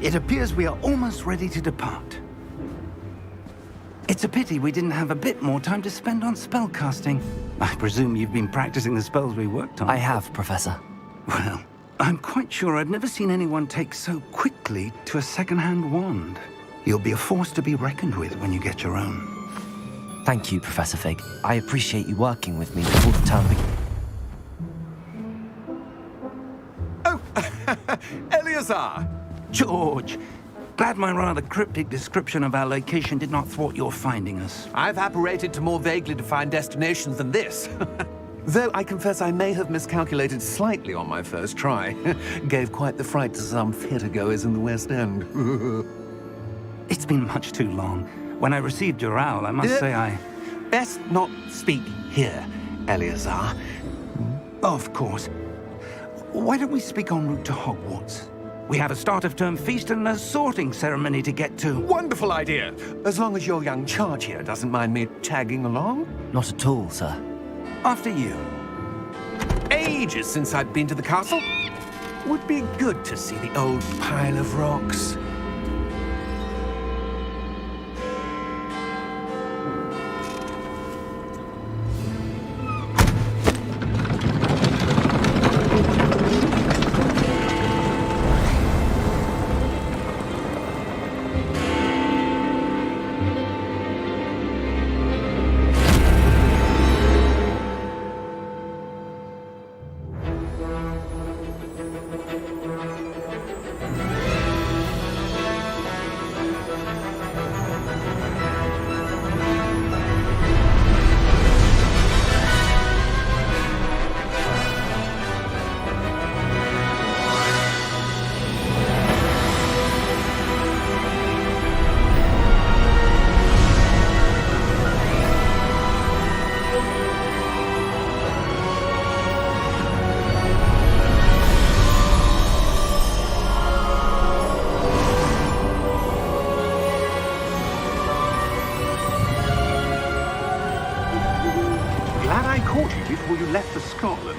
It appears we are almost ready to depart. It's a pity we didn't have a bit more time to spend on spellcasting. I presume you've been practicing the spells we worked on. I have, Professor. Well, I'm quite sure I've never seen anyone take so quickly to a second-hand wand. You'll be a force to be reckoned with when you get your own. Thank you, Professor Fig. I appreciate you working with me before the term begins. Oh, Eleazar! George! Glad my rather cryptic description of our location did not thwart your finding us. I've apparated to more vaguely defined destinations than this. Though I confess I may have miscalculated slightly on my first try. Gave quite the fright to some theatre-goers in the West End. It's been much too long. When I received your owl, I must say I... Best not speak here, Eleazar. Of course. Why don't we speak en route to Hogwarts? We have a start-of-term feast and a sorting ceremony to get to. Wonderful idea! As long as your young charge here doesn't mind me tagging along. Not at all, sir. After you. Ages since I've been to the castle. Would be good to see the old pile of rocks. Before you left for Scotland.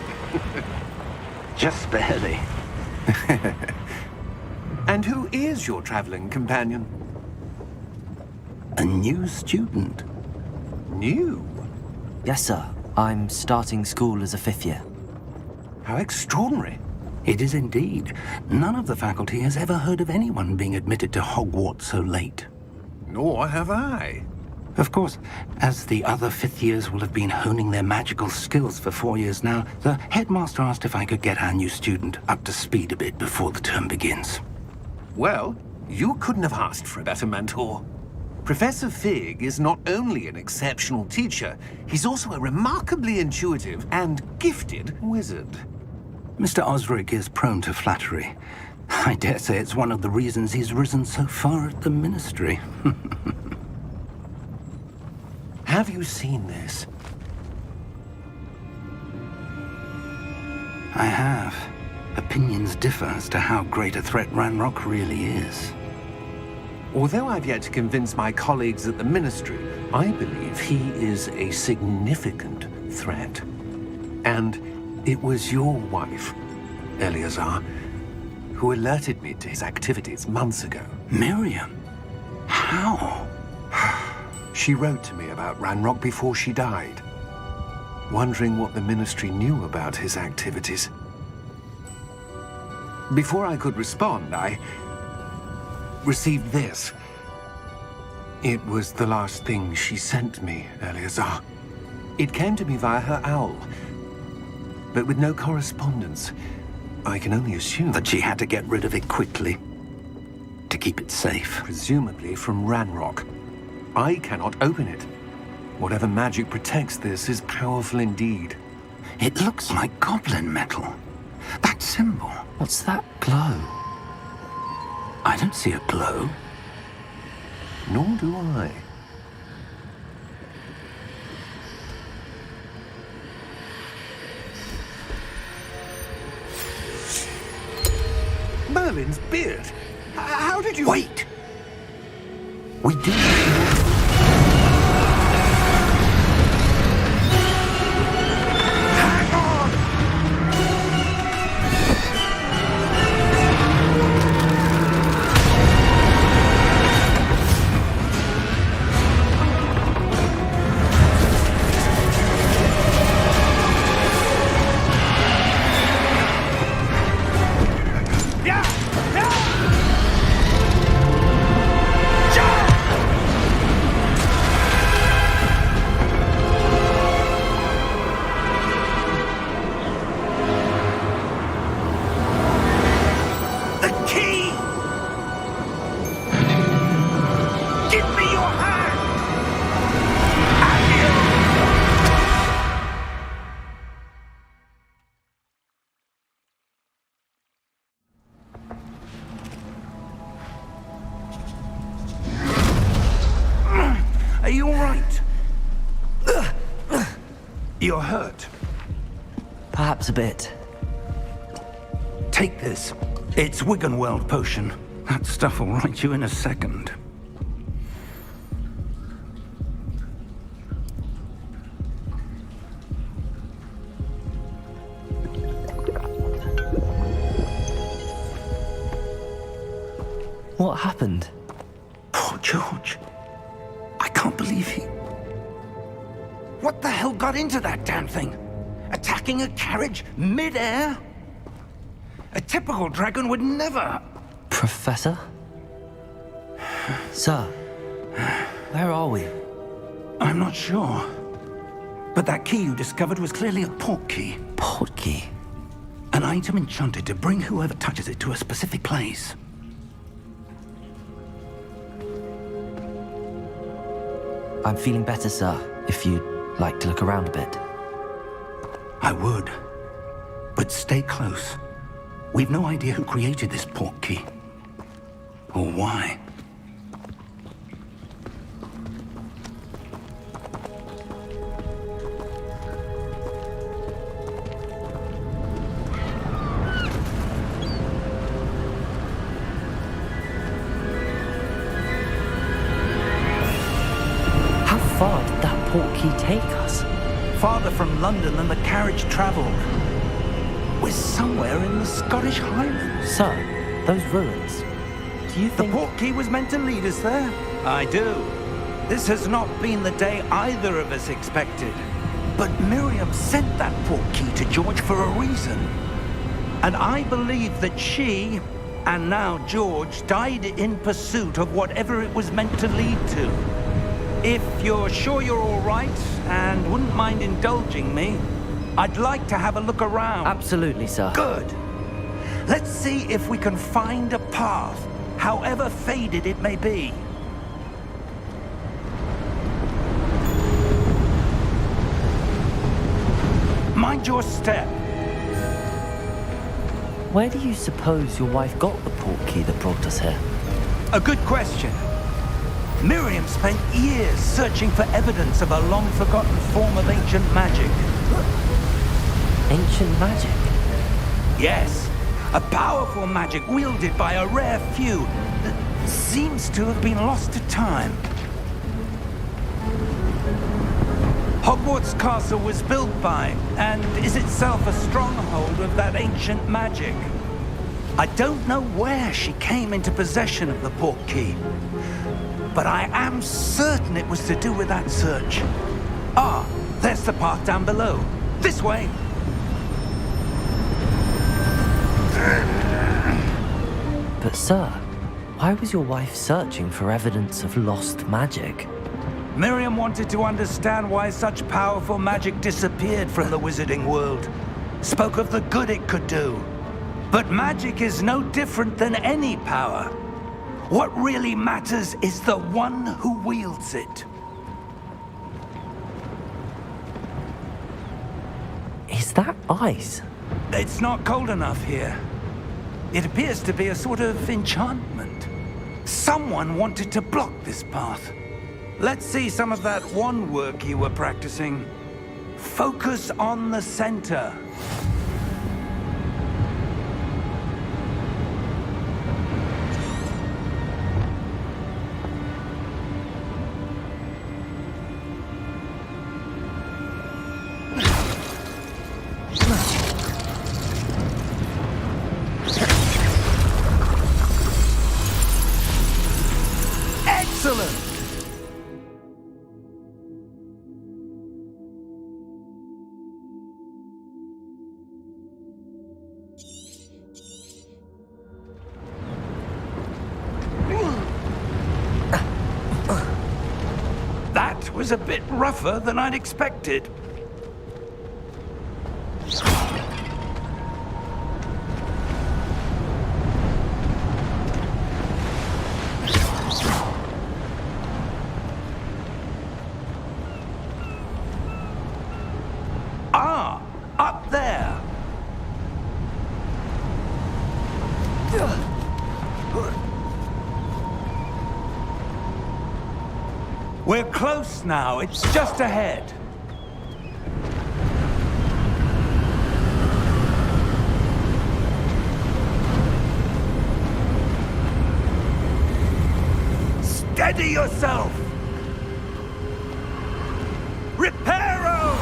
Just barely. And who is your traveling companion? A new student. New? Yes, sir. I'm starting school as a 5th year. How extraordinary. It is indeed. None of the faculty has ever heard of anyone being admitted to Hogwarts so late. Nor have I. Of course, as the other 5th years will have been honing their magical skills for 4 years now, the headmaster asked if I could get our new student up to speed a bit before the term begins. Well, you couldn't have asked for a better mentor. Professor Fig is not only an exceptional teacher, he's also a remarkably intuitive and gifted wizard. Mr. Osric is prone to flattery. I dare say it's one of the reasons he's risen so far at the Ministry. Have you seen this? I have. Opinions differ as to how great a threat Ranrock really is. Although I've yet to convince my colleagues at the Ministry, I believe he is a significant threat. And it was your wife, Eleazar, who alerted me to his activities months ago. Miriam? How? She wrote to me about Ranrock before she died, wondering what the Ministry knew about his activities. Before I could respond, I received this. It was the last thing she sent me, Eleazar. It came to me via her owl, but with no correspondence. I can only assume That she had to get rid of it quickly, to keep it safe. presumably from Ranrock. I cannot open it. Whatever magic protects this is powerful indeed. It looks like goblin metal. That symbol. What's that glow? I don't see a glow. Nor do I. Merlin's beard. How did you... Wait! We do. Hang on! You're hurt. Perhaps a bit. Take this. It's Wiggenweld potion. That stuff will right you in a second. What happened? Poor George. I can't believe he... What the hell got into that damn thing? Attacking a carriage mid-air? A typical dragon would never... Professor? Sir, where are we? I'm not sure. But that key you discovered was clearly a port key. Port key? An item enchanted to bring whoever touches it to a specific place. I'm feeling better, sir, if you'd like to look around a bit. I would. But stay close. We've no idea who created this port key. Or why. How far did that port key take us? Farther from London than the carriage travelled. We're somewhere in the Scottish Highlands. Sir, those ruins. Do you The think... port key was meant to lead us there? I do. This has not been the day either of us expected. But Miriam sent that port key to George for a reason. And I believe that she, and now George, died in pursuit of whatever it was meant to lead to. If you're sure you're all right, and wouldn't mind indulging me, I'd like to have a look around. Absolutely, sir. Good. Let's see if we can find a path, however faded it may be. Mind your step. Where do you suppose your wife got the port key that brought us here? A good question. Miriam spent years searching for evidence of a long-forgotten form of ancient magic. Ancient magic? Yes, a powerful magic wielded by a rare few that seems to have been lost to time. Hogwarts Castle was built by, and is itself a stronghold of that ancient magic. I don't know where she came into possession of the port key, but I am certain it was to do with that search. Ah, there's the path down below. This way. But sir, why was your wife searching for evidence of lost magic? Miriam wanted to understand why such powerful magic disappeared from the wizarding world. Spoke of the good it could do. But magic is no different than any power. What really matters is the one who wields it. Is that ice? It's not cold enough here. It appears to be a sort of enchantment. Someone wanted to block this path. Let's see some of that wand work you were practicing. Focus on the center. Excellent! That was a bit rougher than I'd expected. Ah, up there. We're close now. It's just ahead. Steady yourself! Reparo!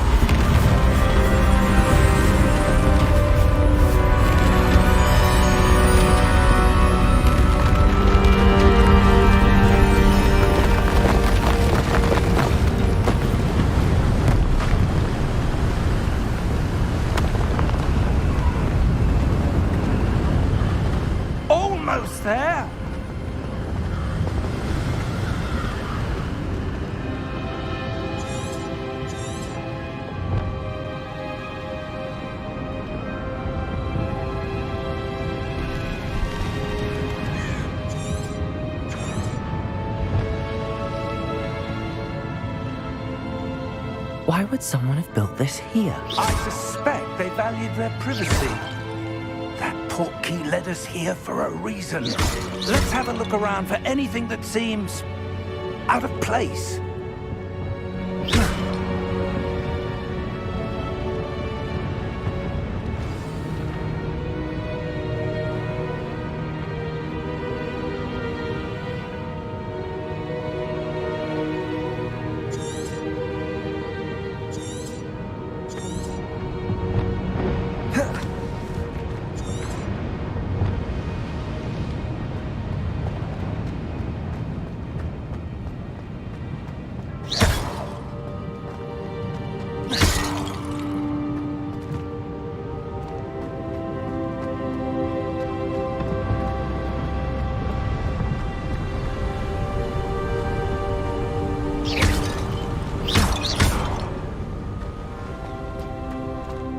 Almost there! Why would someone have built this here? I suspect they valued their privacy. That portkey led us here for a reason. Let's have a look around for anything that seems out of place.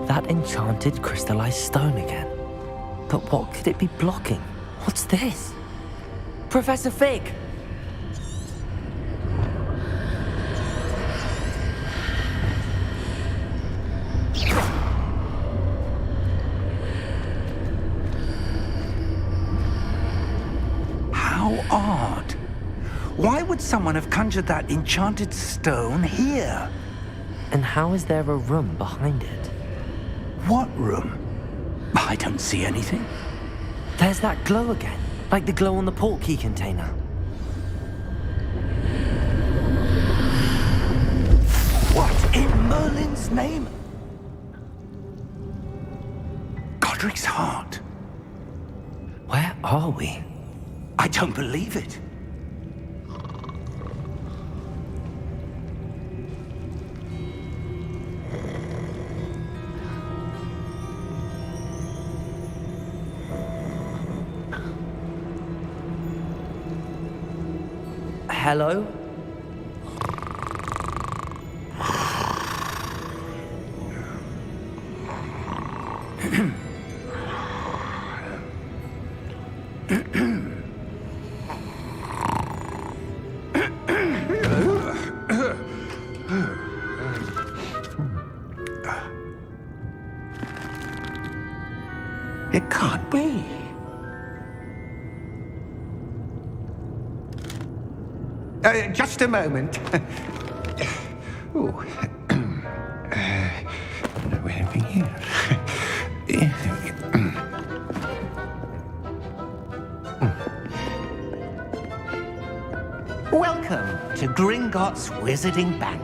That enchanted crystallized stone again. But what could it be blocking? What's this? Professor Fig! How odd. Why would someone have conjured that enchanted stone here? And how is there a room behind it? What room? I don't see anything. There's that glow again, like the glow on the portkey container. What in Merlin's name? Godric's heart. Where are we? I don't believe it. Hello? It can't be. Just a moment. Oh. Where have we here? Welcome to Gringotts Wizarding Bank.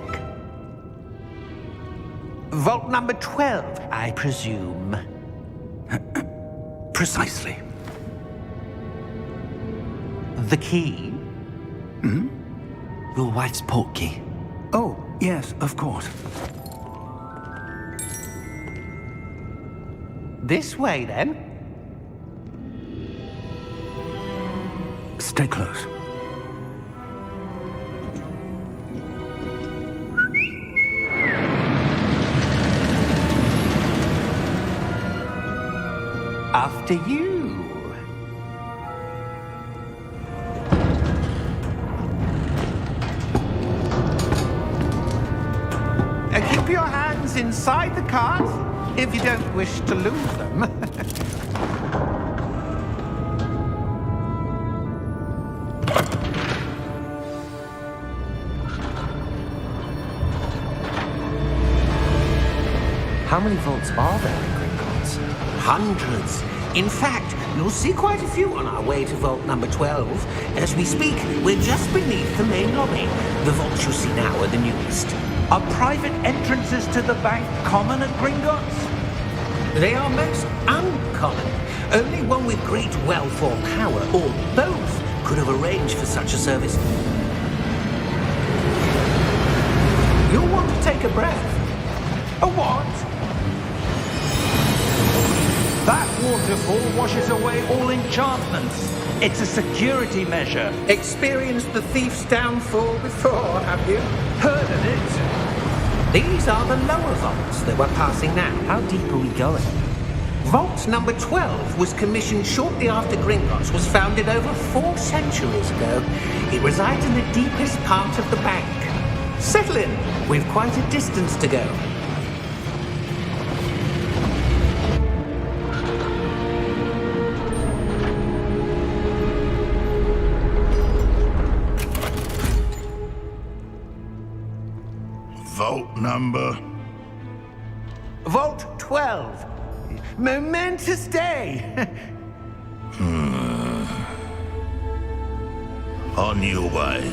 Vault number 12, I presume. Precisely. The key? Your wife's portkey. Oh, yes, of course. This way, then. Stay close. After you. Keep your hands inside the cart if you don't wish to lose them. How many vaults are there in Gringotts? Hundreds. In fact, you'll see quite a few on our way to vault number 12. As we speak, we're just beneath the main lobby. The vaults you see now are the newest. Are private entrances to the bank common at Gringotts? They are most uncommon. Only one with great wealth or power, or both, could have arranged for such a service. You'll want to take a breath. A what? That waterfall washes away all enchantments. It's a security measure. Experienced the thief's downfall before, have you? Heard of it? These are the lower vaults that we're passing now. How deep are we going? Vault number 12 was commissioned shortly after Gringotts was founded over 4 centuries ago. It resides in the deepest part of the bank. Settle in. We've quite a distance to go. Vault number? Vault 12. Momentous day. On your way.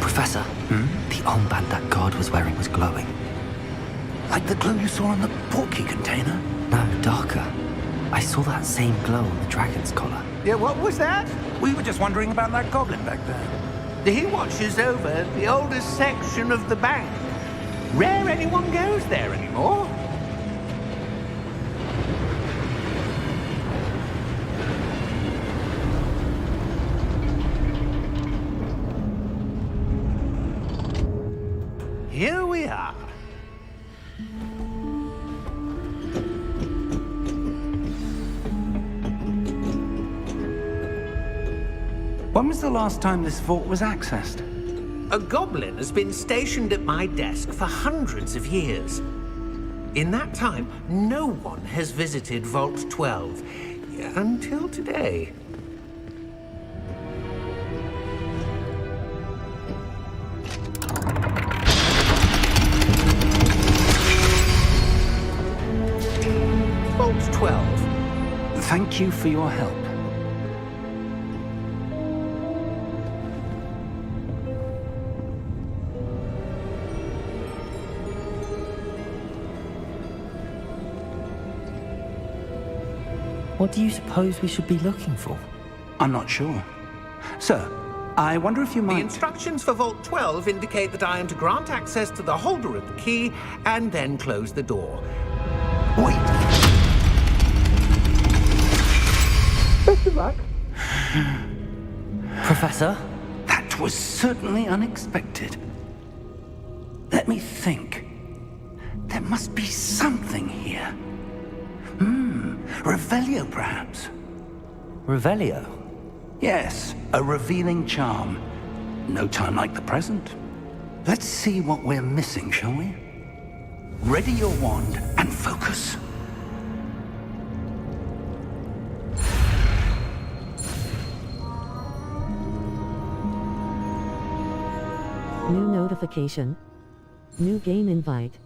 Professor, the armband that guard was wearing was glowing. Like the glow you saw on the portkey container? No, darker. I saw that same glow on the dragon's collar. Yeah, what was that? We were just wondering about that goblin back there. He watches over the oldest section of the bank. Rare anyone goes there anymore. Here we are. When was the last time this vault was accessed? A goblin has been stationed at my desk for hundreds of years. In that time, no one has visited Vault 12 until today. Vault 12. Thank you for your help. What do you suppose we should be looking for? I'm not sure. Sir, I wonder if you The might... instructions for Vault 12 indicate that I am to grant access to the holder of the key and then close the door. Wait! Best of luck. Professor? That was certainly unexpected. Let me think. There must be something here. Revelio, perhaps? Revelio? Yes, a revealing charm. No time like the present. Let's see what we're missing, shall we? Ready your wand and focus. New notification. New game invite.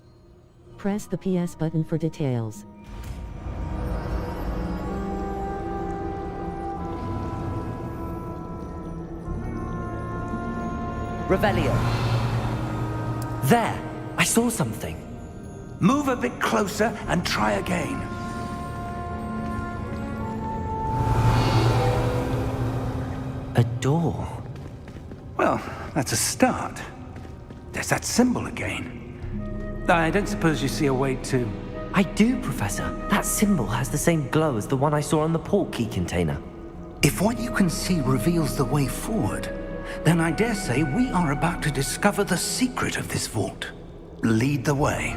Press the PS button for details. Revelio. There! I saw something. Move a bit closer and try again. A door. Well, that's a start. There's that symbol again. I don't suppose you see a way to... I do, Professor. That symbol has the same glow as the one I saw on the portkey container. If what you can see reveals the way forward, then I dare say we are about to discover the secret of this vault. Lead the way.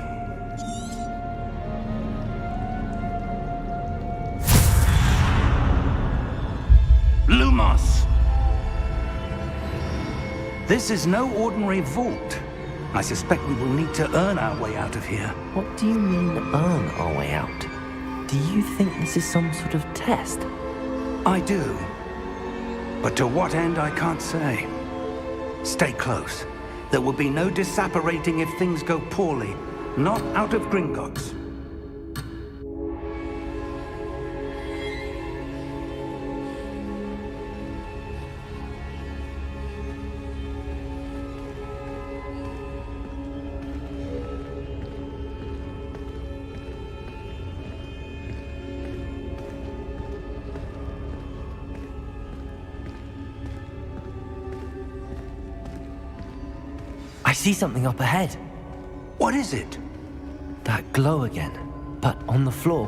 Lumos! This is no ordinary vault. I suspect we will need to earn our way out of here. What do you mean, earn our way out? Do you think this is some sort of test? I do. But to what end, I can't say. Stay close. There will be no disapparating if things go poorly. Not out of Gringotts. I see something up ahead. What is it? That glow again, but on the floor.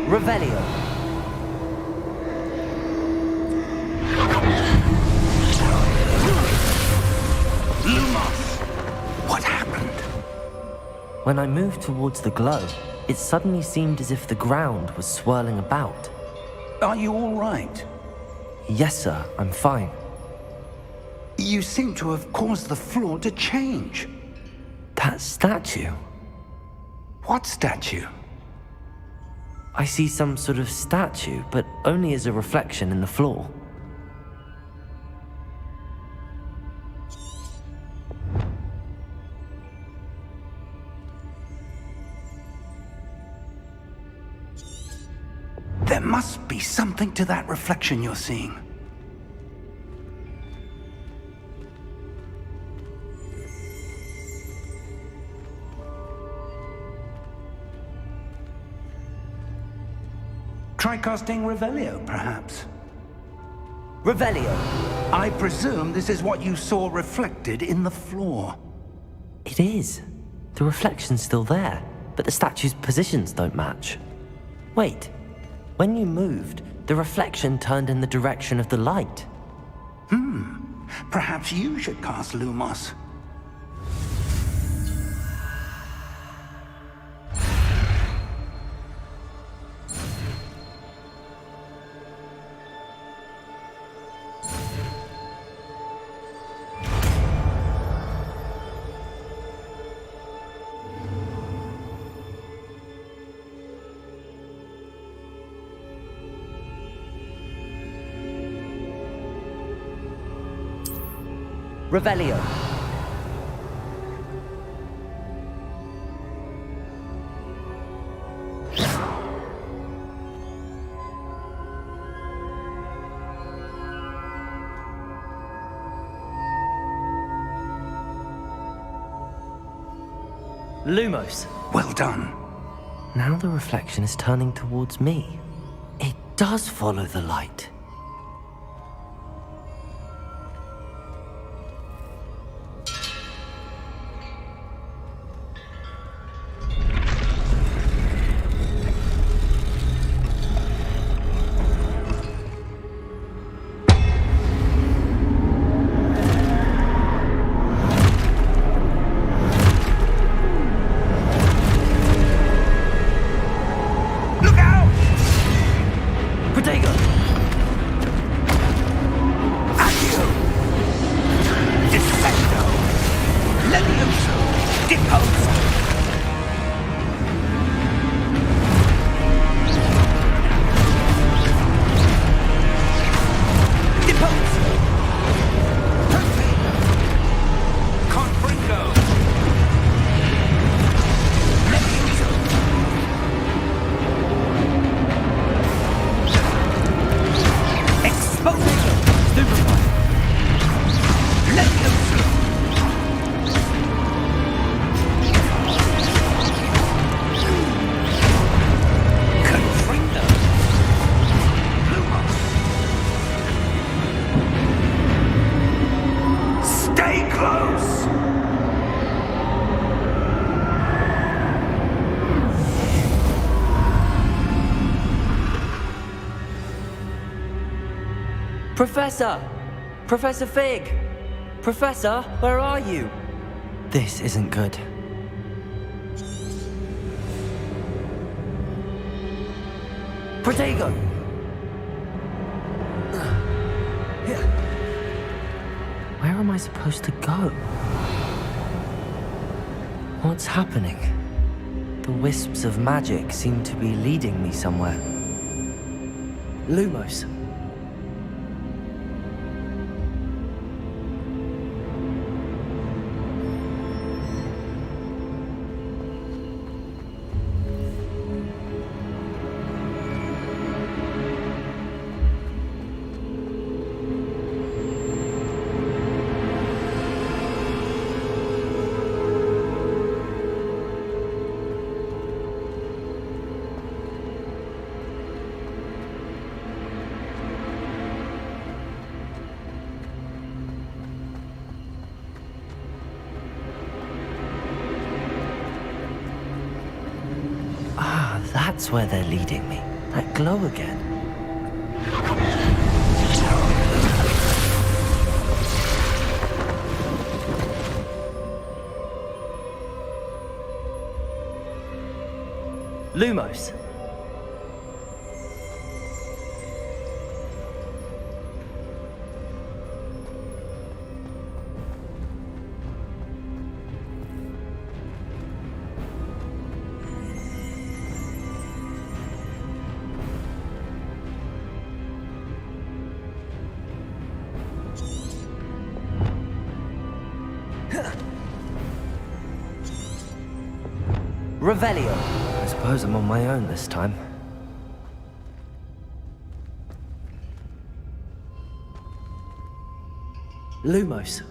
Revelio. Lumos! What happened? When I moved towards the glow, it suddenly seemed as if the ground was swirling about. Are you all right? Yes, sir, I'm fine. You seem to have caused the floor to change. That statue. What statue? I see some sort of statue, but only as a reflection in the floor. There must be something to that reflection you're seeing. Try casting Revelio, perhaps. Revelio! I presume this is what you saw reflected in the floor. It is. The reflection's still there, but the statue's positions don't match. Wait. When you moved, the reflection turned in the direction of the light. Perhaps you should cast Lumos. Revelio. Lumos. Well done. Now the reflection is turning towards me. It does follow the light. Professor! Professor Fig! Professor, where are you? This isn't good. Protego! supposed to go? What's happening? The wisps of magic seem to be leading me somewhere. Lumos. That's where they're leading me. That glow again. Lumos. Revelio. I suppose I'm on my own this time. Lumos.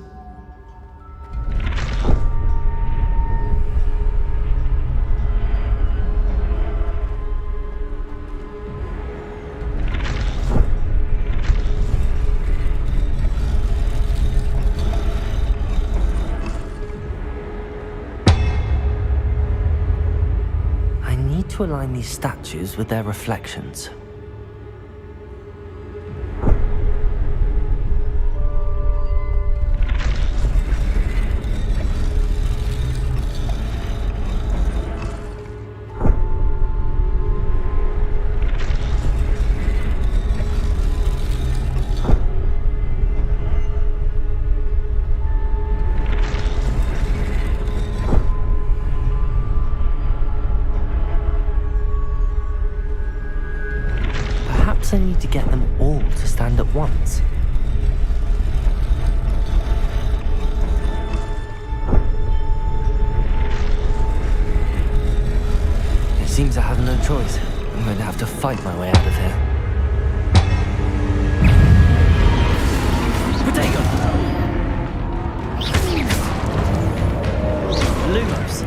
To align these statues with their reflections. I need to get them all to stand at once. It seems I have no choice. I'm going to have to fight my way out of here. Protego! Lumos!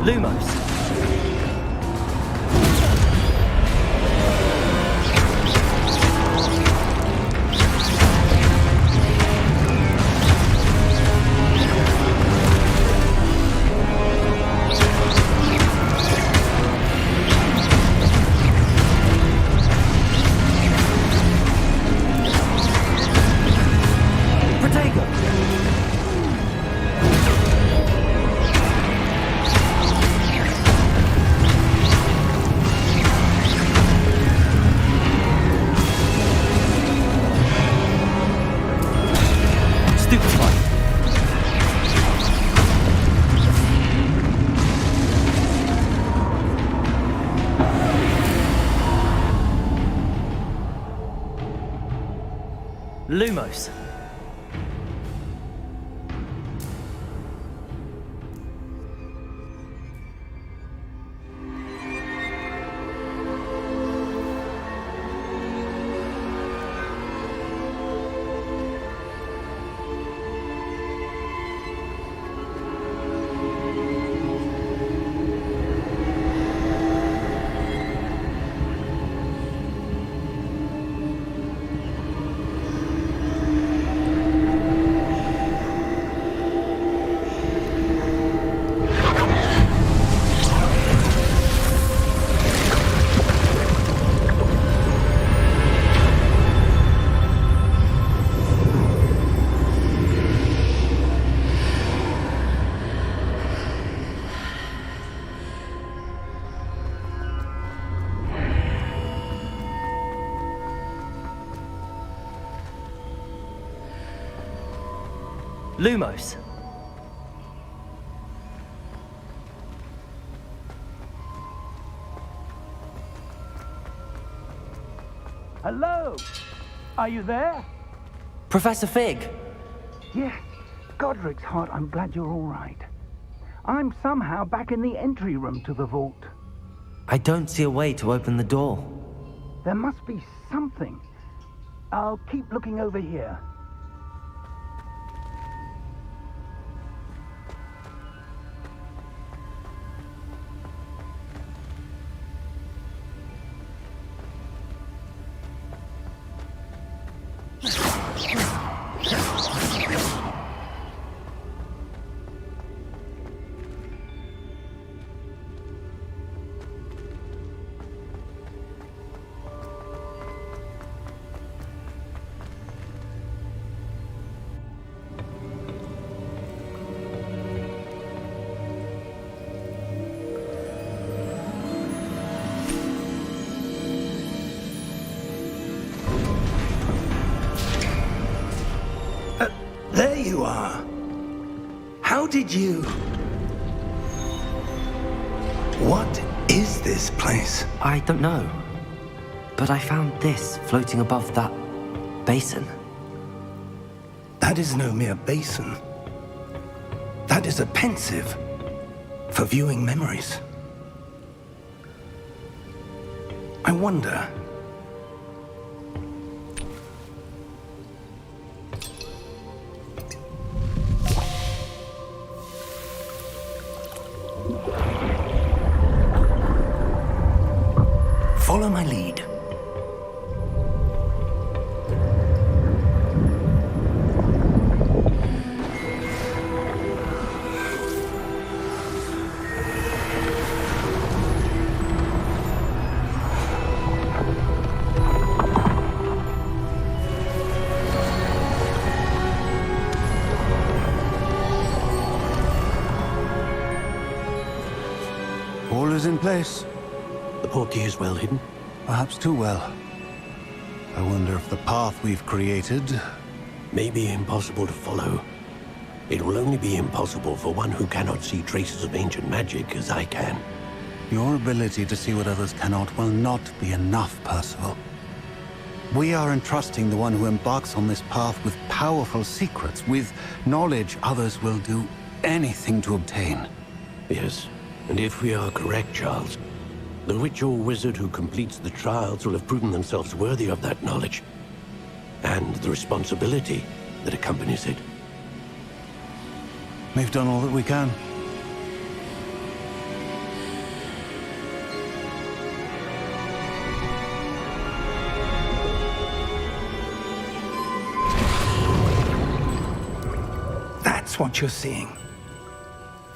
Lumos. Lumos. Lumos. Hello? Are you there? Professor Fig! Yes. Godric's heart, I'm glad you're all right. I'm somehow back in the entry room to the vault. I don't see a way to open the door. There must be something. I'll keep looking over here. There you are. How did you... What is this place? I don't know. But I found this floating above that basin. That is no mere basin. That is a pensive for viewing memories. I wonder... Follow my lead. All is in place. The portkey is well hidden. Perhaps too well. I wonder if the path we've created... May be impossible to follow. It will only be impossible for one who cannot see traces of ancient magic as I can. Your ability to see what others cannot will not be enough, Percival. We are entrusting the one who embarks on this path with powerful secrets, with knowledge others will do anything to obtain. Yes, and if we are correct, Charles, the witch or wizard who completes the trials will have proven themselves worthy of that knowledge, and the responsibility that accompanies it. We've done all that we can. That's what you're seeing.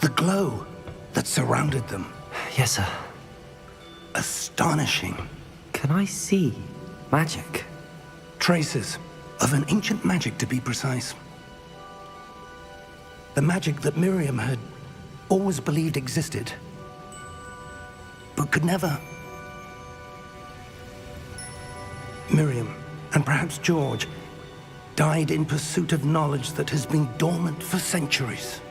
The glow that surrounded them. Yes, sir. Astonishing. Can I see magic? Traces of an ancient magic, to be precise. The magic that Miriam had always believed existed, but could never. Miriam, and perhaps George, died in pursuit of knowledge that has been dormant for centuries.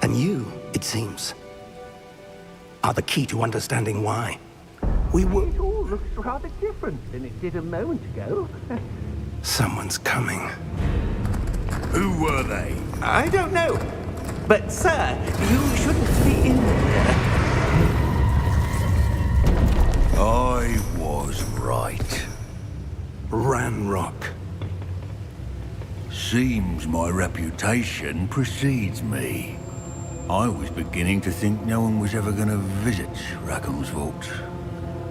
And you, it seems, are the key to understanding why. We were... It all looks rather different than it did a moment ago. Someone's coming. Who were they? I don't know. But, sir, you shouldn't be in here. I was right. Ranrock. Seems my reputation precedes me. I was beginning to think no one was ever going to visit Rackham's vault.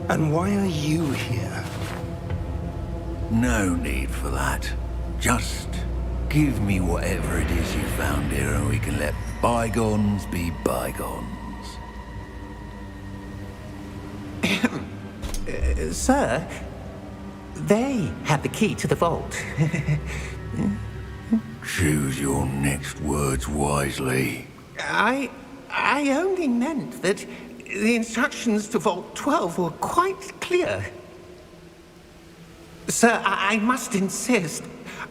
And why are you here? No need for that. Just give me whatever it is you found here and we can let bygones be bygones. Sir, they have the key to the vault. Choose your next words wisely. I only meant that the instructions to Vault 12 were quite clear. Sir, I must insist.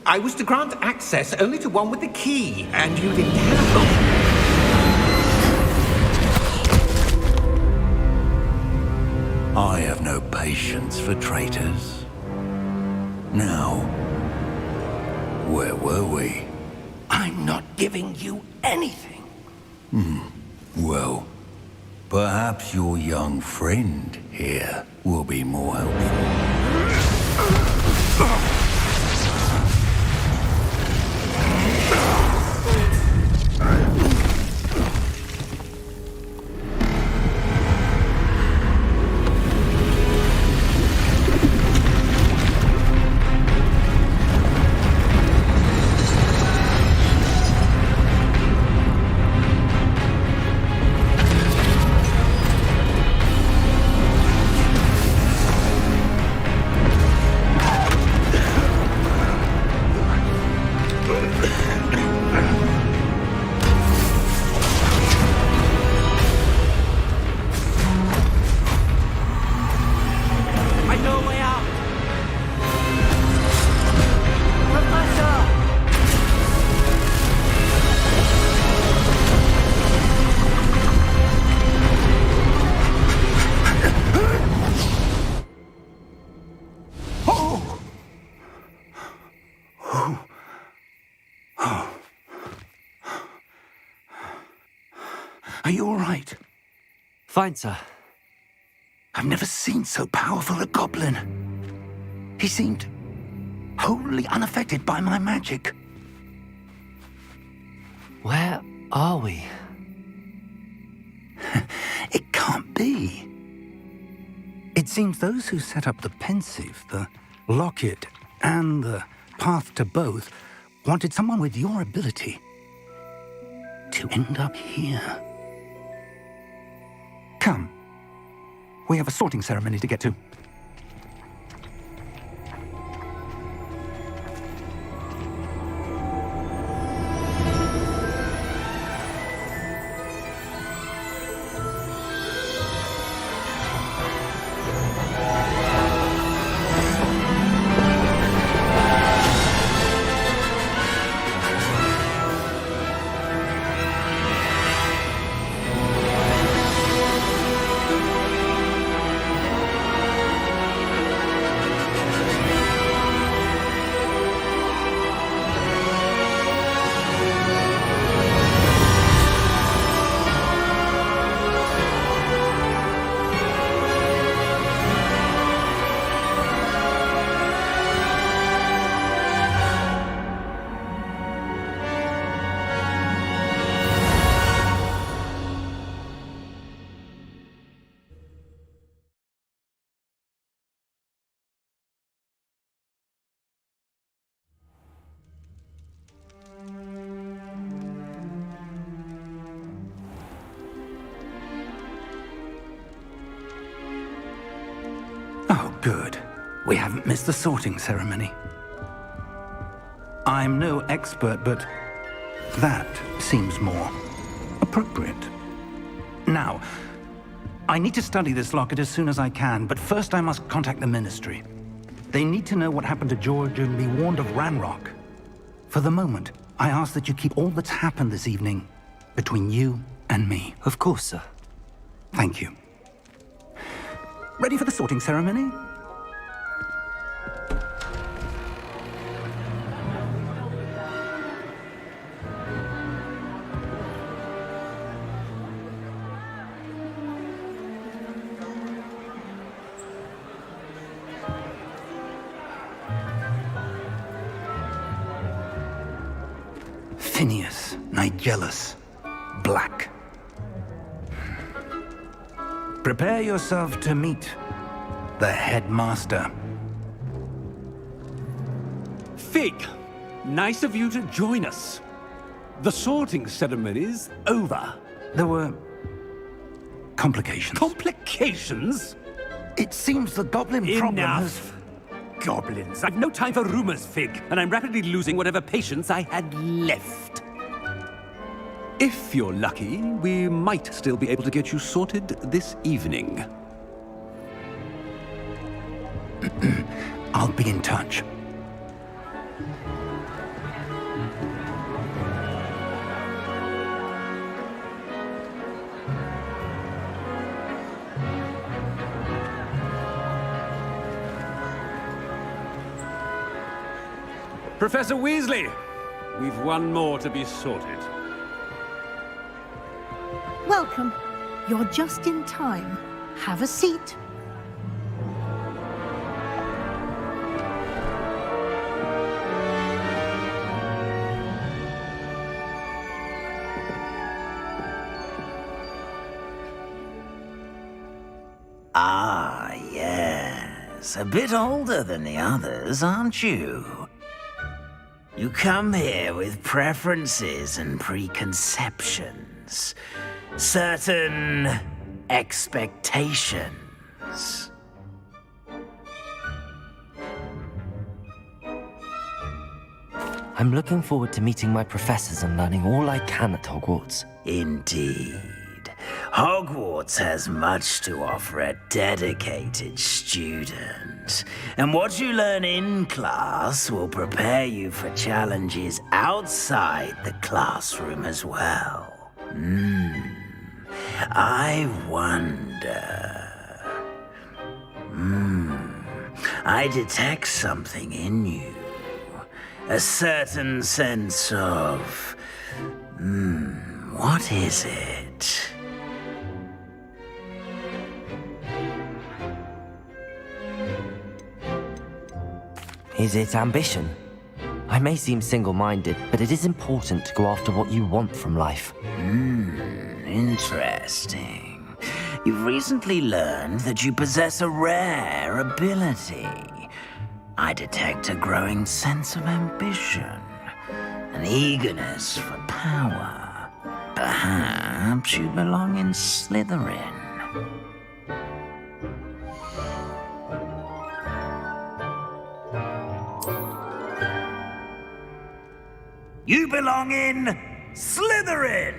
I was to grant access only to one with the key, and you didn't have it. I have no patience for traitors. Now, where were we? I'm not giving you anything. Well, perhaps your young friend here will be more helpful. Are you all right? Fine, sir. I've never seen so powerful a goblin. He seemed wholly unaffected by my magic. Where are we? It can't be. It seems those who set up the pensive, the locket, and the path to both wanted someone with your ability to end up here. Come. We have a sorting ceremony to get to. Oh, good. We haven't missed the sorting ceremony. I'm no expert, but that seems more appropriate. Now, I need to study this locket as soon as I can, but first I must contact the Ministry. They need to know what happened to George and be warned of Ranrock. For the moment, I ask that you keep all that's happened this evening between you and me. Of course, sir. Thank you. Ready for the sorting ceremony? Phineas, Nigellus, Black. Prepare yourself to meet the headmaster. Fig, nice of you to join us. The sorting ceremony's over. There were complications. Complications? It seems the goblin problem has... Enough. Goblins. I've no time for rumors, Fig, and I'm rapidly losing whatever patience I had left. If you're lucky, we might still be able to get you sorted this evening. I'll be in touch. Professor Weasley, we've one more to be sorted. Welcome. You're just in time. Have a seat. Ah, yes. A bit older than the others, aren't you? You come here with preferences and preconceptions. Certain expectations. I'm looking forward to meeting my professors and learning all I can at Hogwarts. Indeed. Hogwarts has much to offer a dedicated student. And what you learn in class will prepare you for challenges outside the classroom as well. I wonder... I detect something in you. A certain sense of... what is it? Is it ambition? I may seem single-minded, but it is important to go after what you want from life. Interesting. You've recently learned that you possess a rare ability. I detect a growing sense of ambition, an eagerness for power. Perhaps you belong in Slytherin. You belong in Slytherin!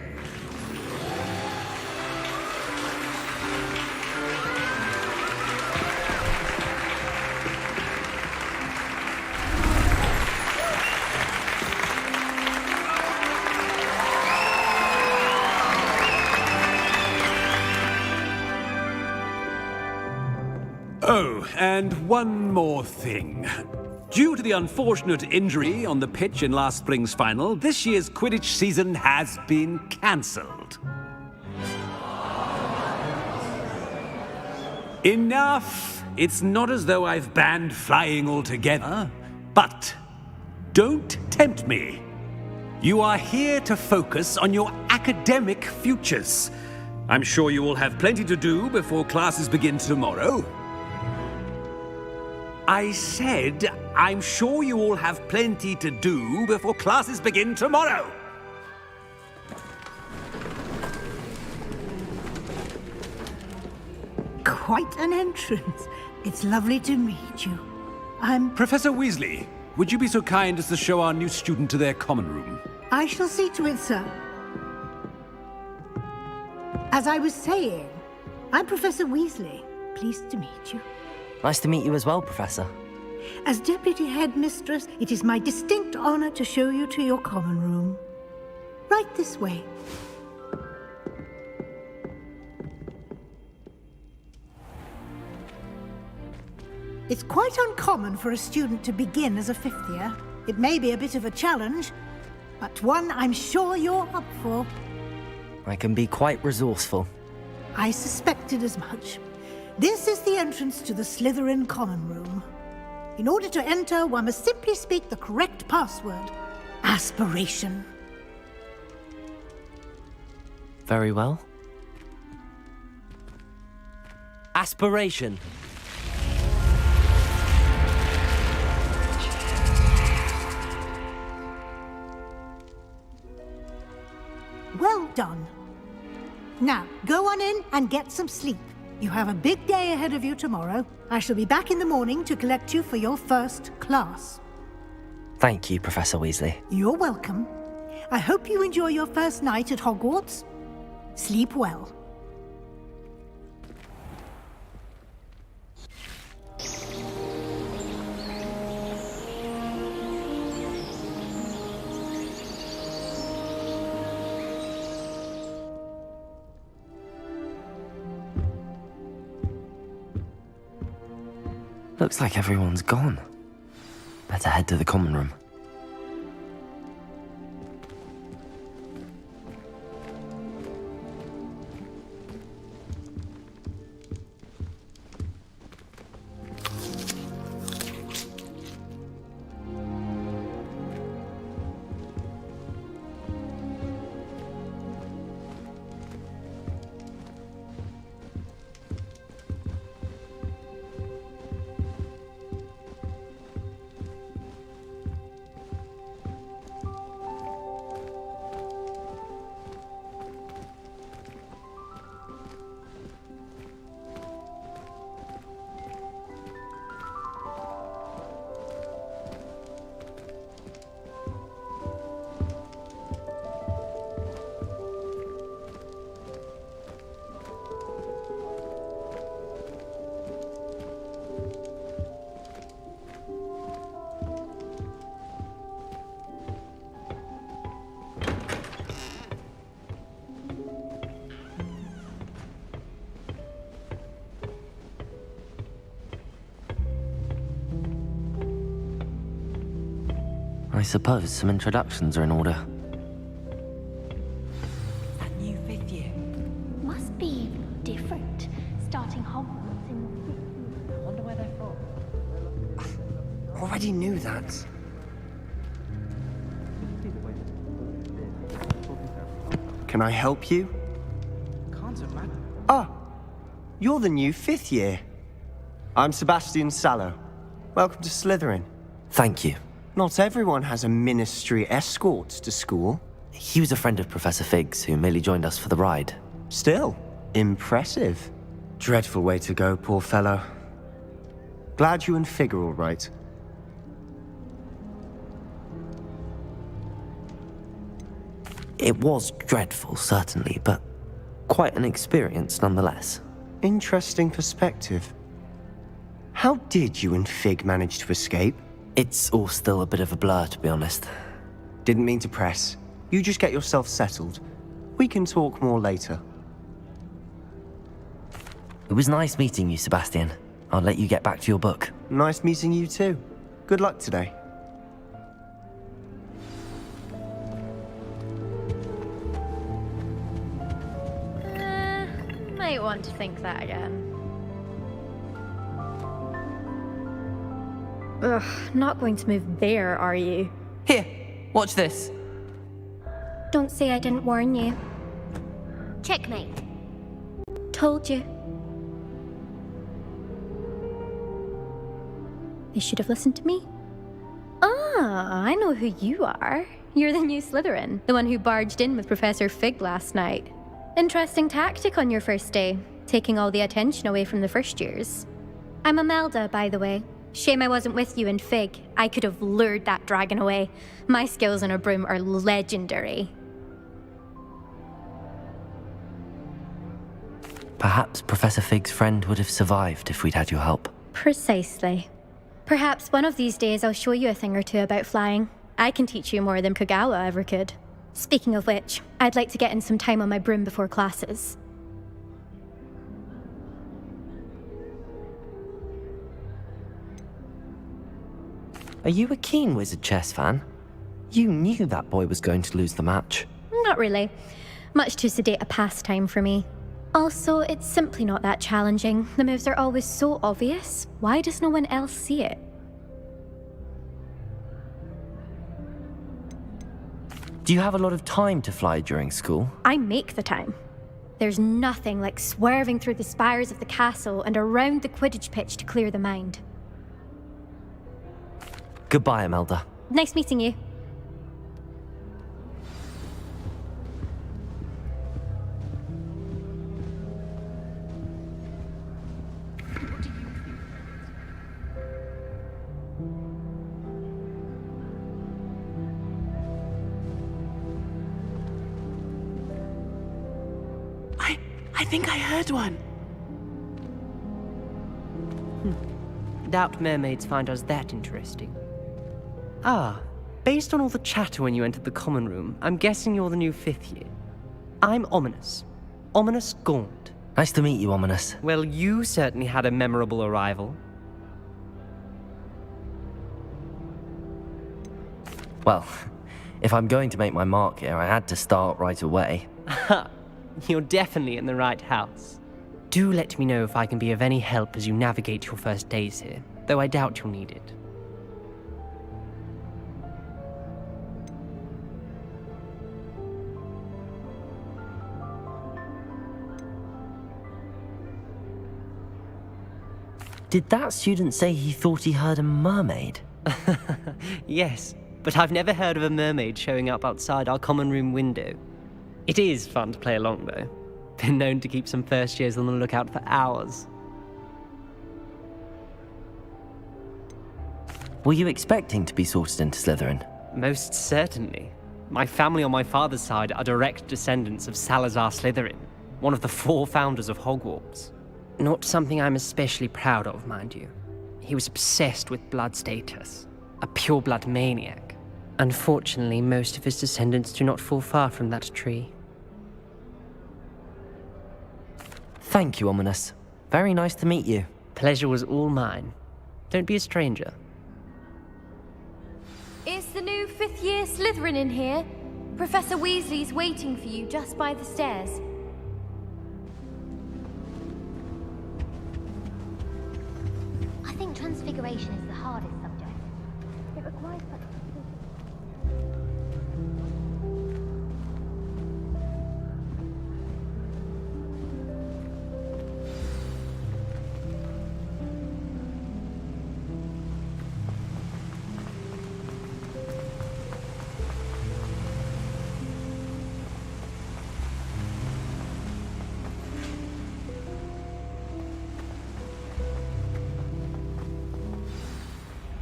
Oh, and one more thing. Due to the unfortunate injury on the pitch in last spring's final, this year's Quidditch season has been cancelled. Enough! It's not as though I've banned flying altogether, but don't tempt me. You are here to focus on your academic futures. I'm sure you will have plenty to do before classes begin tomorrow. I said, I'm sure you all have plenty to do before classes begin tomorrow. Quite an entrance. It's lovely to meet you. Professor Weasley, would you be so kind as to show our new student to their common room? I shall see to it, sir. As I was saying, I'm Professor Weasley. Pleased to meet you. Nice to meet you as well, Professor. As Deputy Headmistress, it is my distinct honor to show you to your common room. Right this way. It's quite uncommon for a student to begin as a fifth year. It may be a bit of a challenge, but one I'm sure you're up for. I can be quite resourceful. I suspected as much. This is the entrance to the Slytherin common room. In order to enter, one must simply speak the correct password. Aspiration. Very well. Aspiration. Well done. Now, go on in and get some sleep. You have a big day ahead of you tomorrow. I shall be back in the morning to collect you for your first class. Thank you, Professor Weasley. You're welcome. I hope you enjoy your first night at Hogwarts. Sleep well. Looks like everyone's gone. Better head to the common room. suppose some introductions are in order. That new 5th year. Must be different. Starting Hogwarts in... I wonder where they're from. Already knew that. Can I help you? Ah, you're the new 5th year. I'm Sebastian Sallow. Welcome to Slytherin. Thank you. Not everyone has a ministry escort to school. He was a friend of Professor Fig's who merely joined us for the ride. Still, impressive. Dreadful way to go, poor fellow. Glad you and Fig are all right. It was dreadful, certainly, but quite an experience nonetheless. Interesting perspective. How did you and Fig manage to escape? It's all still a bit of a blur, to be honest. Didn't mean to press. You just get yourself settled. We can talk more later. It was nice meeting you, Sebastian. I'll let you get back to your book. Nice meeting you too. Good luck today. Might want to think that again. Ugh, not going to move there, are you? Here, watch this. Don't say I didn't warn you. Checkmate. Told you. They should have listened to me. Ah, I know who you are. You're the new Slytherin, the one who barged in with Professor Fig last night. Interesting tactic on your first day, taking all the attention away from the first years. I'm Imelda, by the way. Shame I wasn't with you in Fig. I could have lured that dragon away. My skills on a broom are legendary. Perhaps Professor Fig's friend would have survived if we'd had your help. Precisely. Perhaps one of these days I'll show you a thing or two about flying. I can teach you more than Kogawa ever could. Speaking of which, I'd like to get in some time on my broom before classes. Are you a keen Wizard chess fan? You knew that boy was going to lose the match. Not really. Much too sedate a pastime for me. Also, it's simply not that challenging. The moves are always so obvious. Why does no one else see it? Do you have a lot of time to fly during school? I make the time. There's nothing like swerving through the spires of the castle and around the Quidditch pitch to clear the mind. Goodbye, Imelda. Nice meeting you. I think I heard one. Doubt mermaids find us that interesting. Ah, based on all the chatter when you entered the common room, I'm guessing you're the new 5th year. I'm Ominous. Ominous Gaunt. Nice to meet you, Ominous. Well, you certainly had a memorable arrival. Well, if I'm going to make my mark here, I had to start right away. Ha! You're definitely in the right house. Do let me know if I can be of any help as you navigate your first days here, though I doubt you'll need it. Did that student say he thought he heard a mermaid? Yes, but I've never heard of a mermaid showing up outside our common room window. It is fun to play along, though. Been known to keep some first years on the lookout for hours. Were you expecting to be sorted into Slytherin? Most certainly. My family on my father's side are direct descendants of Salazar Slytherin, one of the 4 founders of Hogwarts. Not something I'm especially proud of, mind you. He was obsessed with blood status, a pure-blood maniac. Unfortunately, most of his descendants do not fall far from that tree. Thank you, Ominous. Very nice to meet you. Pleasure was all mine. Don't be a stranger. It's the new new fifth-year Slytherin in here? Professor Weasley's waiting for you just by the stairs. I think transfiguration is the hardest subject. It requires such...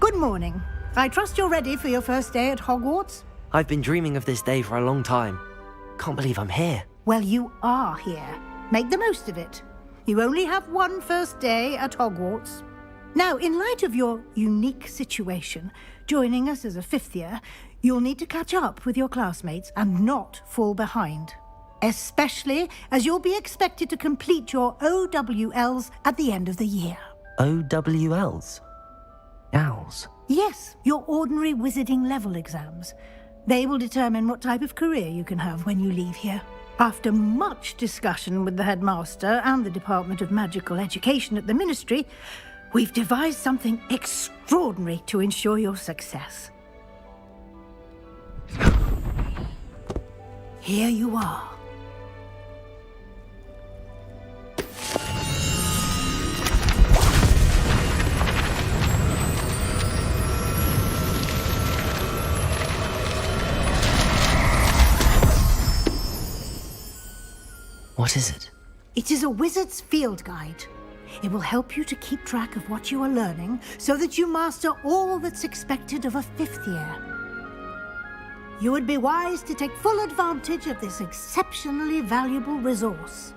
Good morning. I trust you're ready for your first day at Hogwarts? I've been dreaming of this day for a long time. Can't believe I'm here. Well, you are here. Make the most of it. You only have one first day at Hogwarts. Now, in light of your unique situation, joining us as a fifth year, you'll need to catch up with your classmates and not fall behind. Especially as you'll be expected to complete your OWLs at the end of the year. OWLs? Owls? Yes, your ordinary wizarding level exams. They will determine what type of career you can have when you leave here. After much discussion with the headmaster and the Department of Magical Education at the Ministry, we've devised something extraordinary to ensure your success. Here you are. What is it? It is a wizard's field guide. It will help you to keep track of what you are learning so that you master all that's expected of a fifth year. You would be wise to take full advantage of this exceptionally valuable resource.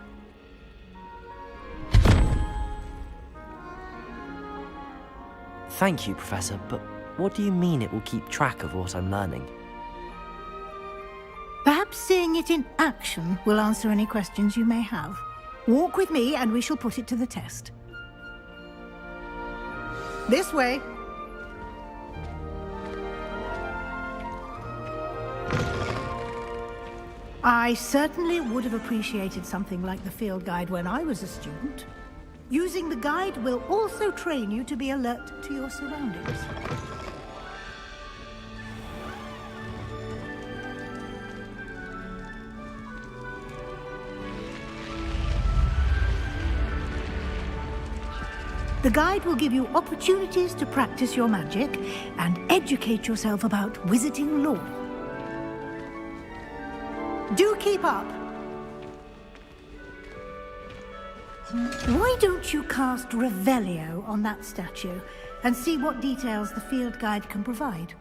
Thank you, Professor, but what do you mean it will keep track of what I'm learning? Perhaps seeing it in action will answer any questions you may have. Walk with me and we shall put it to the test. This way. I certainly would have appreciated something like the field guide when I was a student. Using the guide will also train you to be alert to your surroundings. The guide will give you opportunities to practice your magic and educate yourself about wizarding lore. Do keep up. Why don't you cast Revelio on that statue and see what details the field guide can provide?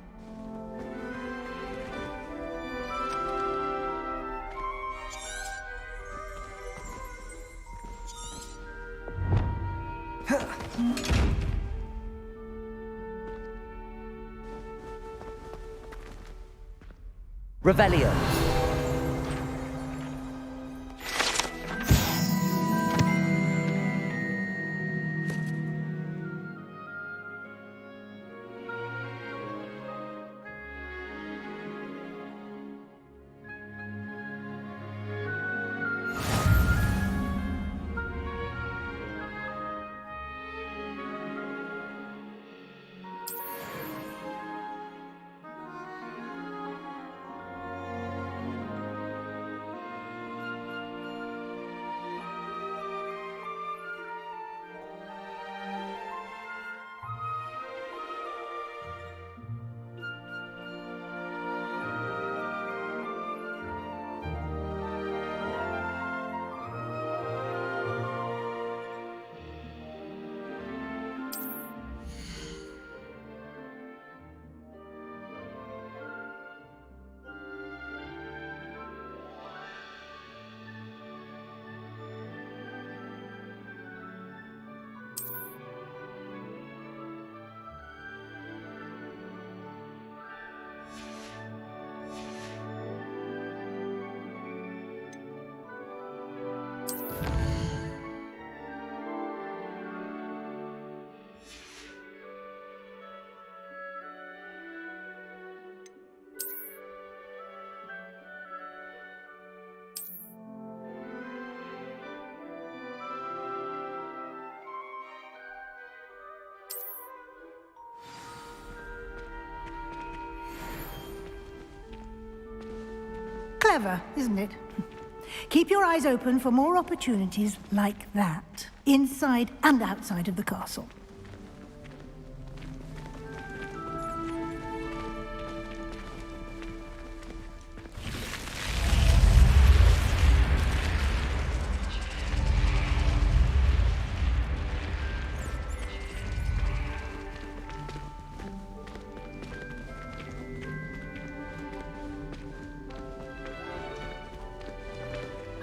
Revelio. Clever, isn't it? Keep your eyes open for more opportunities like that, inside and outside of the castle.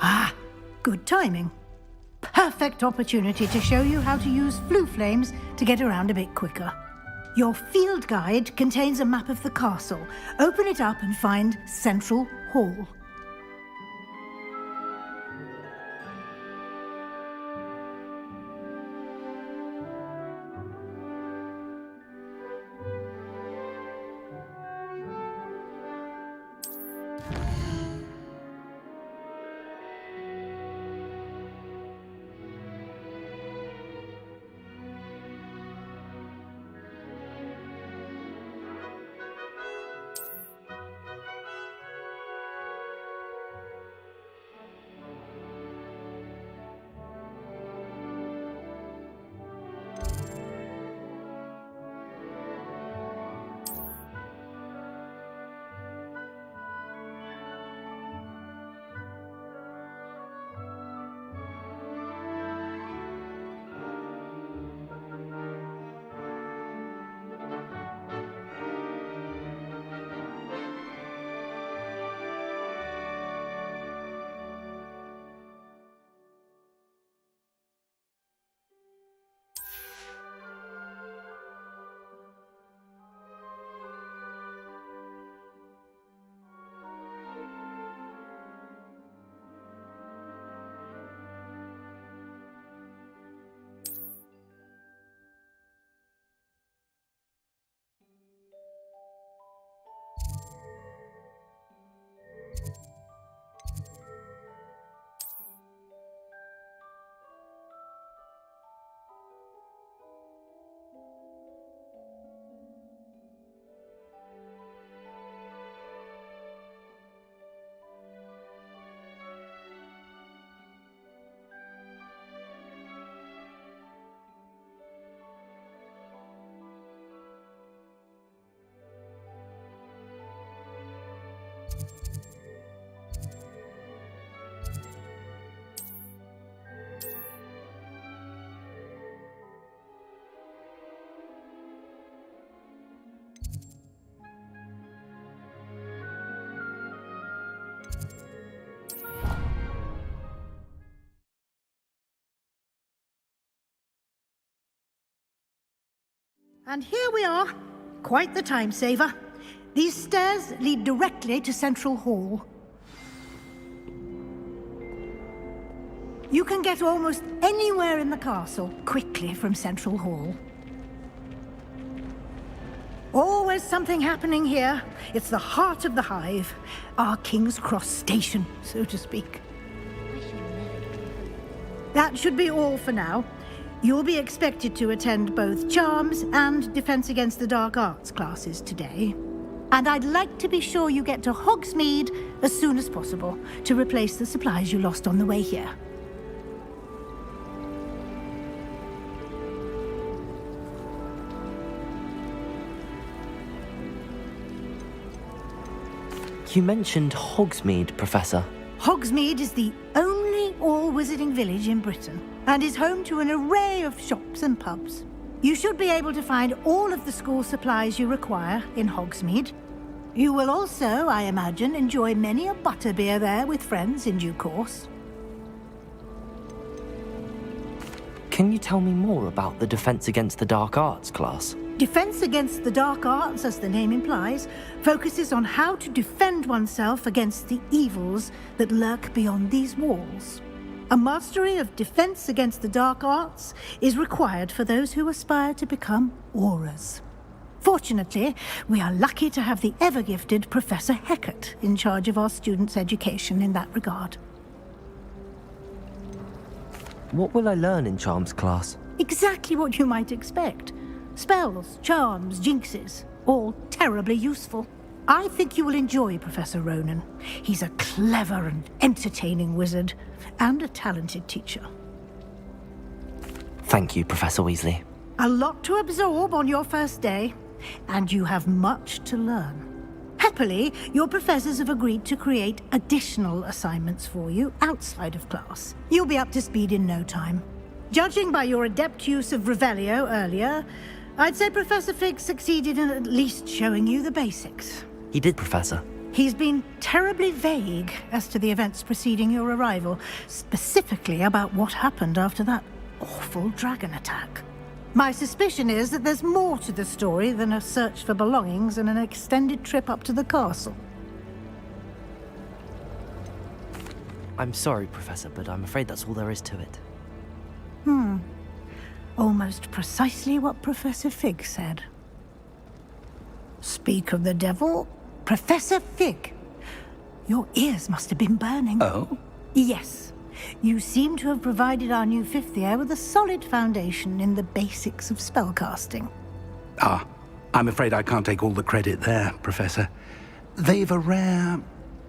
Ah, good timing. Perfect opportunity to show you how to use flue flames to get around a bit quicker. Your field guide contains a map of the castle. Open it up and find Central Hall. And here we are. Quite the time saver. These stairs lead directly to Central Hall. You can get almost anywhere in the castle quickly from Central Hall. Always something happening here. It's the heart of the hive. Our King's Cross station, so to speak. That should be all for now. You'll be expected to attend both Charms and Defense Against the Dark Arts classes today. And I'd like to be sure you get to Hogsmeade as soon as possible to replace the supplies you lost on the way here. You mentioned Hogsmeade, Professor. Hogsmeade is the only all-wizarding village in Britain and is home to an array of shops and pubs. You should be able to find all of the school supplies you require in Hogsmeade. You will also, I imagine, enjoy many a butterbeer there with friends in due course. Can you tell me more about the Defense Against the Dark Arts class? Defense Against the Dark Arts, as the name implies, focuses on how to defend oneself against the evils that lurk beyond these walls. A mastery of Defense Against the Dark Arts is required for those who aspire to become Aurors. Fortunately, we are lucky to have the ever-gifted Professor Hecat in charge of our students' education in that regard. What will I learn in Charms class? Exactly what you might expect. Spells, charms, jinxes, all terribly useful. I think you will enjoy Professor Ronan. He's a clever and entertaining wizard, and a talented teacher. Thank you, Professor Weasley. A lot to absorb on your first day, and you have much to learn. Happily, your professors have agreed to create additional assignments for you outside of class. You'll be up to speed in no time. Judging by your adept use of Revelio earlier, I'd say Professor Fig succeeded in at least showing you the basics. He did, Professor. He's been terribly vague as to the events preceding your arrival, specifically about what happened after that awful dragon attack. My suspicion is that there's more to the story than a search for belongings and an extended trip up to the castle. I'm sorry, Professor, but I'm afraid that's all there is to it. Almost precisely what Professor Fig said. Speak of the devil, Professor Fig. Your ears must have been burning. Oh? Yes. You seem to have provided our new fifth year with a solid foundation in the basics of spellcasting. Ah, I'm afraid I can't take all the credit there, Professor. They've a rare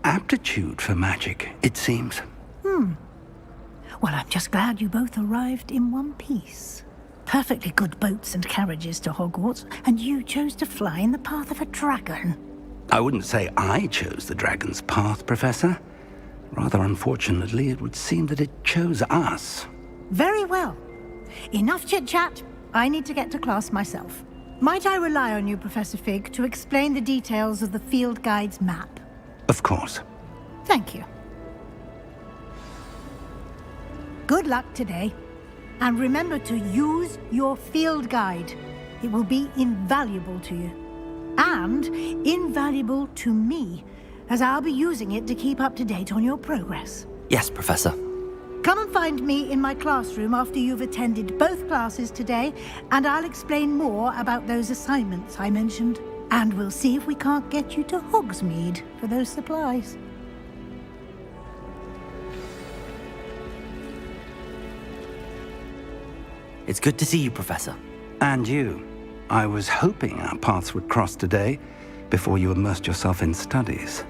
aptitude for magic, it seems. Well, I'm just glad you both arrived in one piece. Perfectly good boats and carriages to Hogwarts, and you chose to fly in the path of a dragon. I wouldn't say I chose the dragon's path, Professor. Rather unfortunately, it would seem that it chose us. Very well. Enough chit-chat. I need to get to class myself. Might I rely on you, Professor Fig, to explain the details of the field guide's map? Of course. Thank you. Good luck today. And remember to use your field guide. It will be invaluable to you. And invaluable to me, as I'll be using it to keep up to date on your progress. Yes, Professor. Come and find me in my classroom after you've attended both classes today, and I'll explain more about those assignments I mentioned. And we'll see if we can't get you to Hogsmeade for those supplies. It's good to see you, Professor. And you. I was hoping our paths would cross today, before you immersed yourself in studies.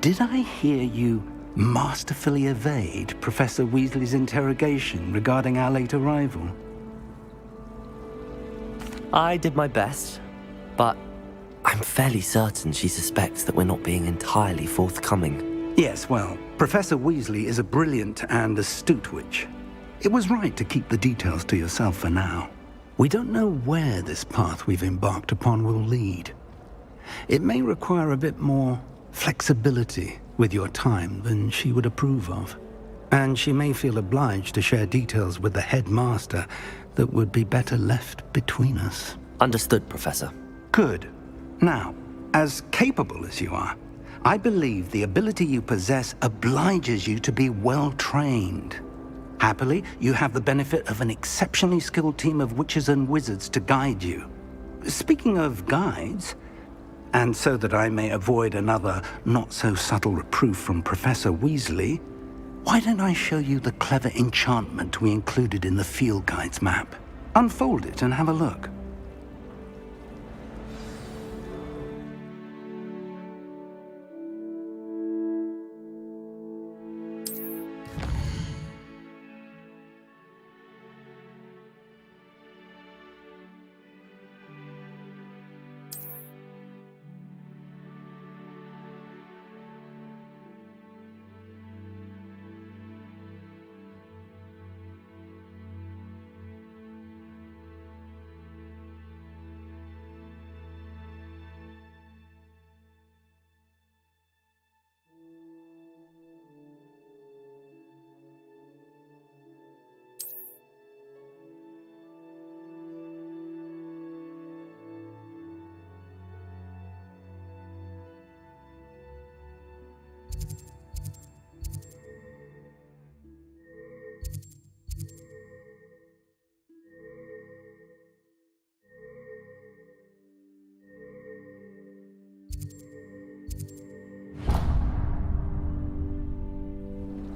Did I hear you masterfully evade Professor Weasley's interrogation regarding our late arrival? I did my best, but I'm fairly certain she suspects that we're not being entirely forthcoming. Yes, well, Professor Weasley is a brilliant and astute witch. It was right to keep the details to yourself for now. We don't know where this path we've embarked upon will lead. It may require a bit more flexibility with your time than she would approve of. And she may feel obliged to share details with the headmaster that would be better left between us. Understood, Professor. Good. Now, as capable as you are, I believe the ability you possess obliges you to be well trained. Happily, you have the benefit of an exceptionally skilled team of witches and wizards to guide you. Speaking of guides, and so that I may avoid another not-so-subtle reproof from Professor Weasley, why don't I show you the clever enchantment we included in the field guide's map? Unfold it and have a look.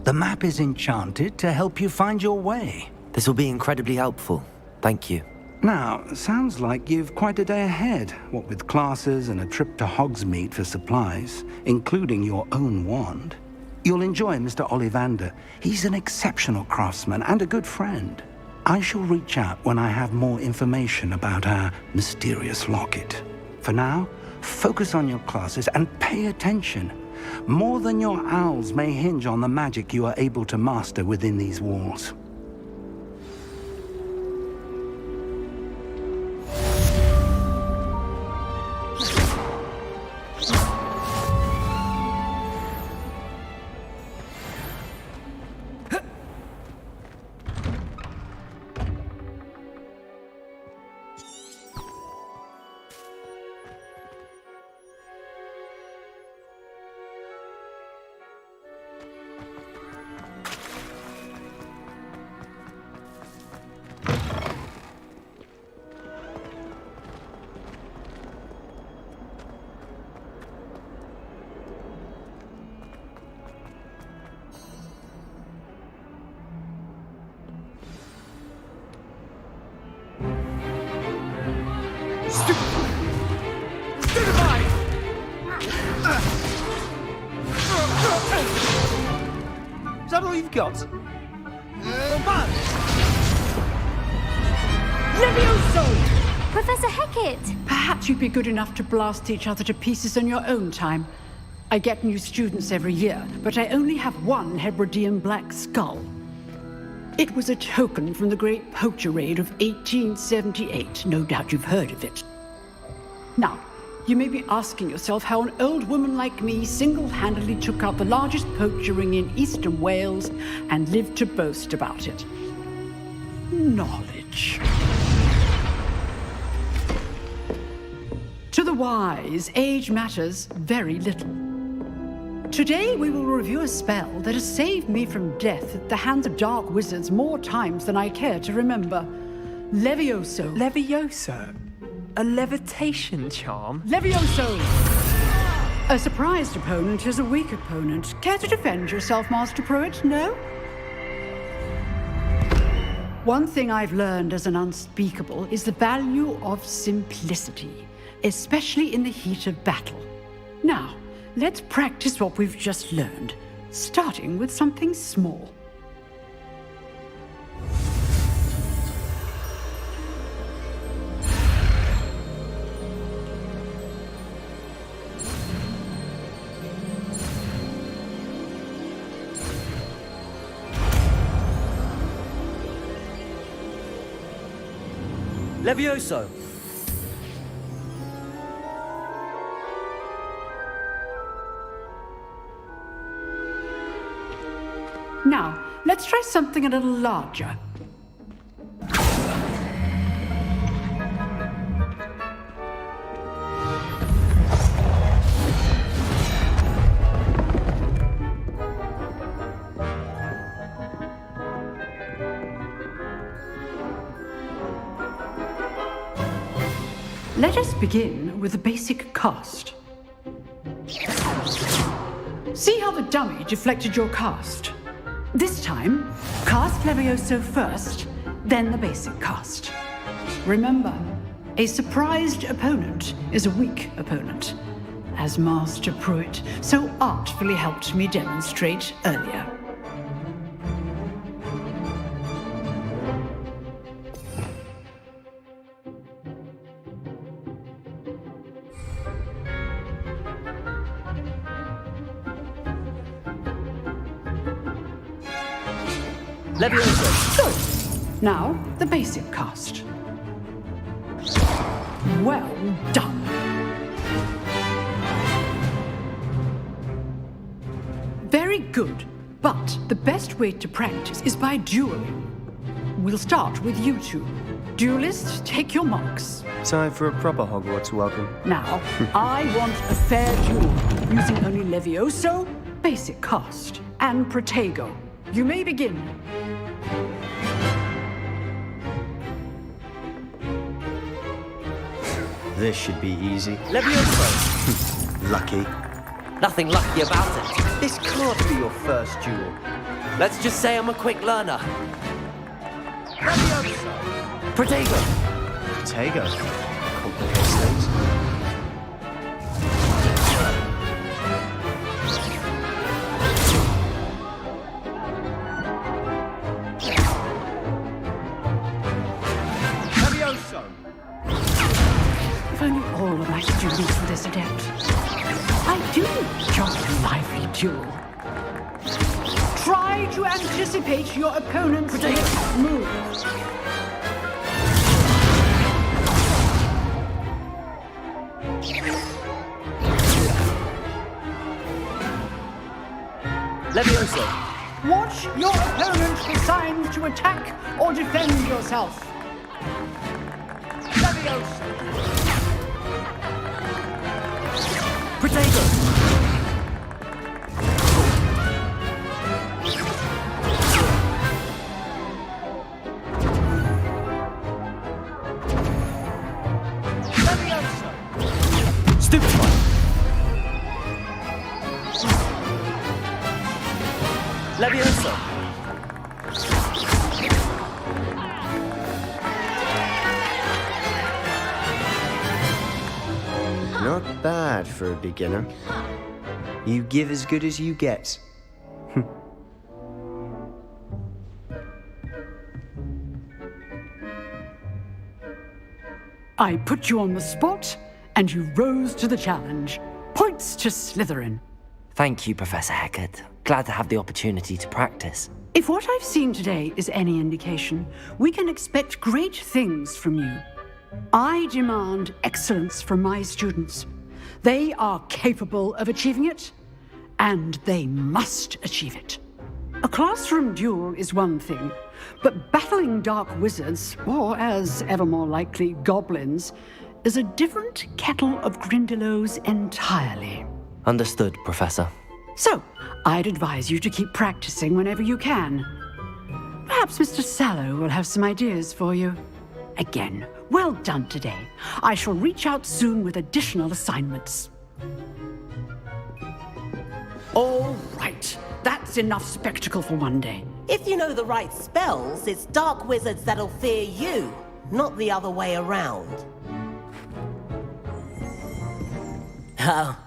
The map is enchanted to help you find your way. This will be incredibly helpful. Thank you. Now, sounds like you've quite a day ahead, what with classes and a trip to Hogsmeade for supplies, including your own wand. You'll enjoy Mr. Ollivander. He's an exceptional craftsman and a good friend. I shall reach out when I have more information about our mysterious locket. For now, focus on your classes and pay attention. More than your owls may hinge on the magic you are able to master within these walls. Is that all you've got? Levioso! Professor Hecat! Perhaps you'd be good enough to blast each other to pieces on your own time. I get new students every year, but I only have one Hebridean black skull. It was a token from the Great Poacher Raid of 1878. No doubt you've heard of it. Now, you may be asking yourself how an old woman like me single-handedly took out the largest poacher ring in eastern Wales and lived to boast about it. Knowledge. To the wise, age matters very little. Today we will review a spell that has saved me from death at the hands of dark wizards more times than I care to remember. Levioso. Levioso? A levitation charm? Levioso! A surprised opponent is a weak opponent. Care to defend yourself, Master Pruitt? No? One thing I've learned as an unspeakable is the value of simplicity, especially in the heat of battle. Now, let's practice what we've just learned, starting with something small. Levioso! Now, let's try something a little larger. Let us begin with the basic cast. See how the dummy deflected your cast? This time, cast Levioso first, then the basic cast. Remember, a surprised opponent is a weak opponent, as Master Pruitt so artfully helped me demonstrate earlier. Levioso! Good. Now, the basic cast. Well done. Very good, but the best way to practice is by dueling. We'll start with you two. Duelists, take your marks. Time for a proper Hogwarts welcome. Now, I want a fair duel, using only Levioso, basic cast, and Protego. You may begin. This should be easy. Levioso! Lucky. Nothing lucky about it. This can't be your first duel. Let's just say I'm a quick learner. Levioso! Protego! Protego. Complicates things. If only all of my students were this adept. I do enjoy a lively duel. Try to anticipate your opponent's next move. Levioso. Watch your opponent for signs to attack or defend yourself. Levioso. Protego! Stupefy! Levioso. Not bad for a beginner. You give as good as you get. I put you on the spot, and you rose to the challenge. Points to Slytherin. Thank you, Professor Hecat. Glad to have the opportunity to practice. If what I've seen today is any indication, we can expect great things from you. I demand excellence from my students. They are capable of achieving it, and they must achieve it. A classroom duel is one thing, but battling dark wizards, or as ever more likely, goblins, is a different kettle of Grindylows entirely. Understood, Professor. So, I'd advise you to keep practicing whenever you can. Perhaps Mr. Sallow will have some ideas for you. Again, well done today. I shall reach out soon with additional assignments. All right, that's enough spectacle for one day. If you know the right spells, it's dark wizards that'll fear you, not the other way around. Oh,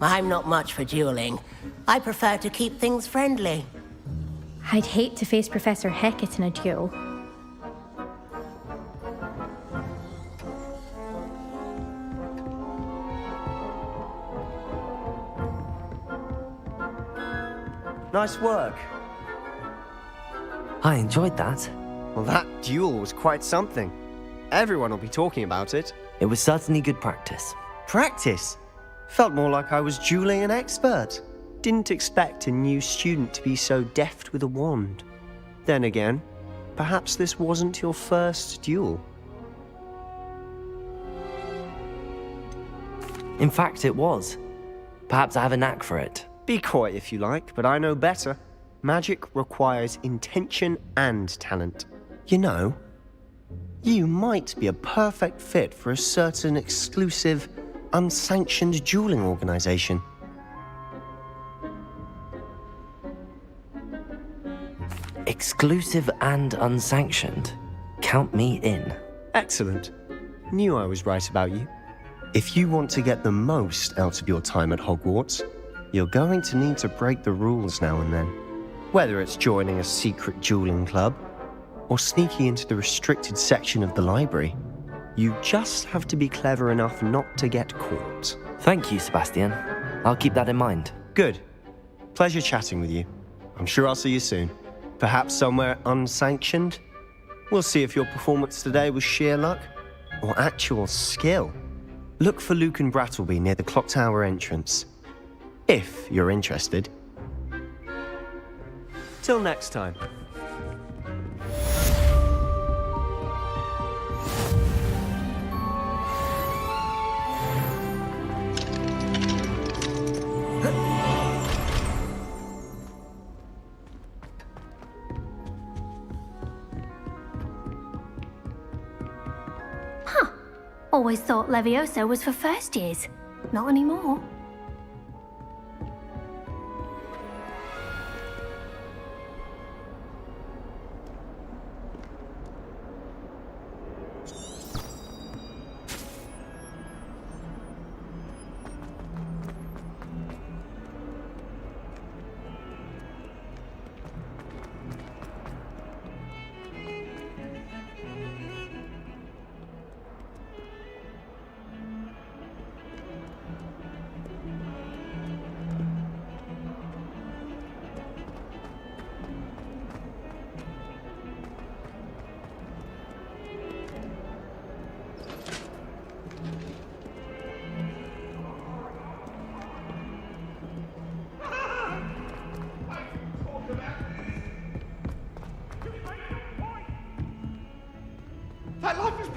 I'm not much for dueling. I prefer to keep things friendly. I'd hate to face Professor Hecat in a duel. Nice work. I enjoyed that. Well, that duel was quite something. Everyone will be talking about it. It was certainly good practice. Practice? Felt more like I was dueling an expert. Didn't expect a new student to be so deft with a wand. Then again, perhaps this wasn't your first duel. In fact, it was. Perhaps I have a knack for it. Be coy if you like, but I know better. Magic requires intention and talent. You know, you might be a perfect fit for a certain exclusive, unsanctioned dueling organization. Exclusive and unsanctioned. Count me in. Excellent. Knew I was right about you. If you want to get the most out of your time at Hogwarts, you're going to need to break the rules now and then. Whether it's joining a secret dueling club, or sneaking into the restricted section of the library, you just have to be clever enough not to get caught. Thank you, Sebastian. I'll keep that in mind. Good. Pleasure chatting with you. I'm sure I'll see you soon. Perhaps somewhere unsanctioned? We'll see if your performance today was sheer luck or actual skill. Look for Luke and Brattleby near the clock tower entrance, if you're interested. Till next time. Always thought Levioso was for first years. Not anymore.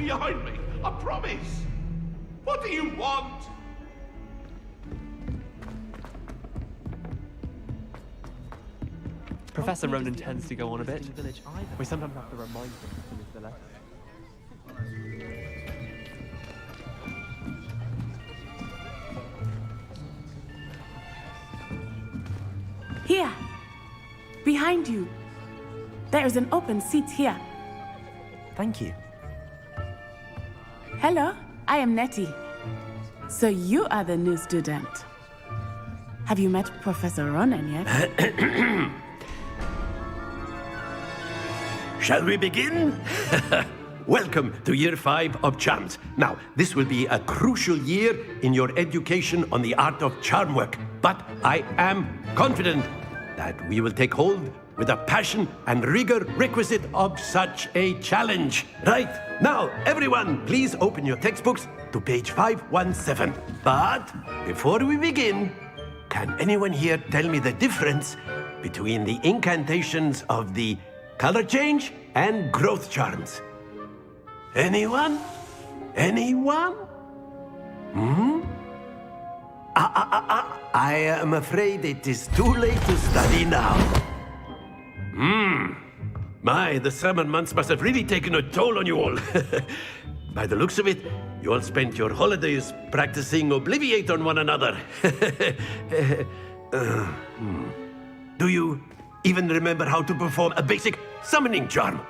behind me. I promise. What do you want? Professor Ronan tends to go on a bit. We sometimes have to remind him to miss the left. Here! Behind you! There is an open seat here. Thank you. Hello, I am Nettie. So you are the new student. Have you met Professor Ronan yet? Shall we begin? Welcome to Year 5 of Charms. Now, this will be a crucial year in your education on the art of charm work. But I am confident that we will take hold with the passion and rigor requisite of such a challenge. Right, now, everyone, please open your textbooks to page 517. But before we begin, can anyone here tell me the difference between the incantations of the color change and growth charms? Anyone? Anyone? I am afraid it is too late to study now. My, the summer months must have really taken a toll on you all. By the looks of it, you all spent your holidays practicing Obliviate on one another. Do you even remember how to perform a basic summoning charm?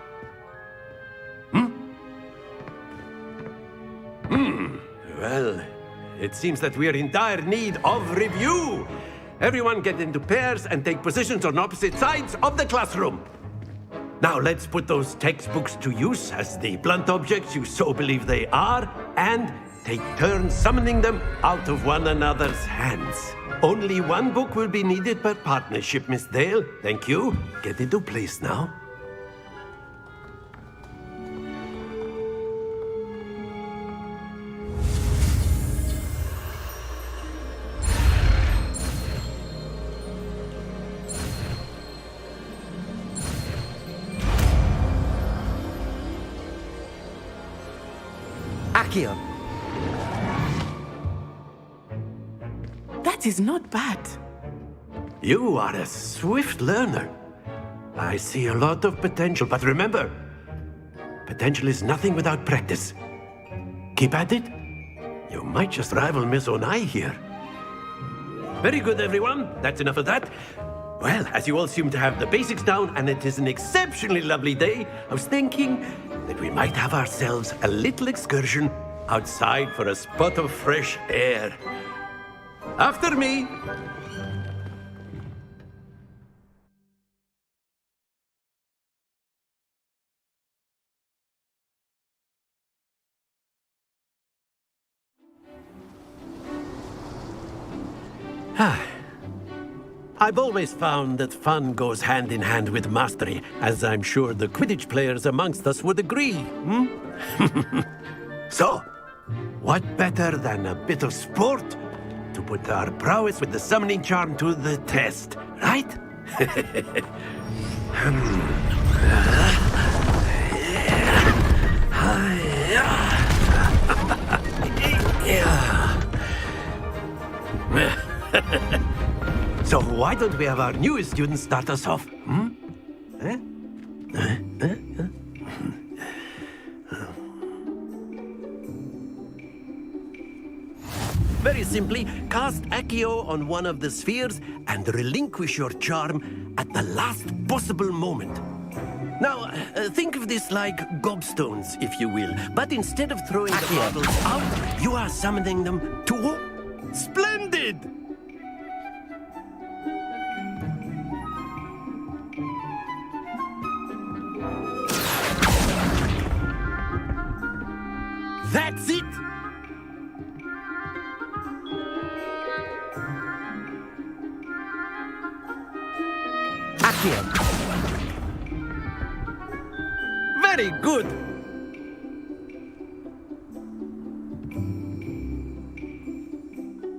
Well, it seems that we are in dire need of review. Everyone get into pairs and take positions on opposite sides of the classroom. Now let's put those textbooks to use as the blunt objects you so believe they are, and take turns summoning them out of one another's hands. Only one book will be needed per partnership, Miss Dale. Thank you. Get into place now. Accio. That is not bad. You are a swift learner. I see a lot of potential, but remember, potential is nothing without practice. Keep at it. You might just rival Miss Onai here. Very good, everyone. That's enough of that. Well, as you all seem to have the basics down, and it is an exceptionally lovely day, I was thinking that we might have ourselves a little excursion outside for a spot of fresh air. After me. I've always found that fun goes hand in hand with mastery, as I'm sure the Quidditch players amongst us would agree. So, what better than a bit of sport to put our prowess with the summoning charm to the test, right? So why don't we have our newest student start us off? Very simply, cast Accio on one of the spheres and relinquish your charm at the last possible moment. Now, think of this like gobstones, if you will. But instead of throwing the bottles out, you are summoning them to... Splendid! That's it! Accio. Very good!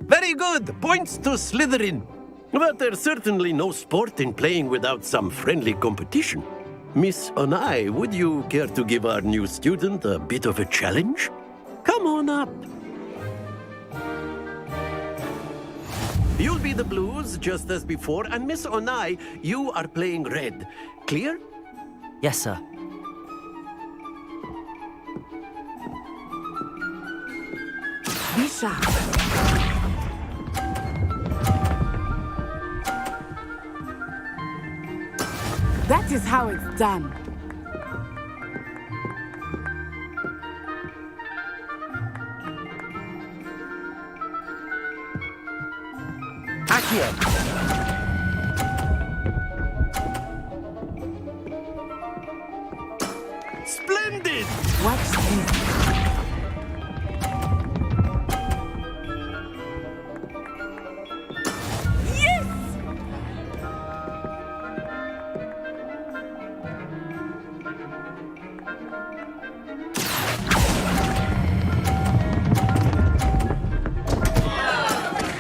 Very good! Points to Slytherin. But there's certainly no sport in playing without some friendly competition. Miss Onai, would you care to give our new student a bit of a challenge? Come on up. You'll be the blues, just as before, and Miss Onai, you are playing red. Clear? Yes, sir. Be sharp. That is how it's done. Accio! Splendid! Watch this.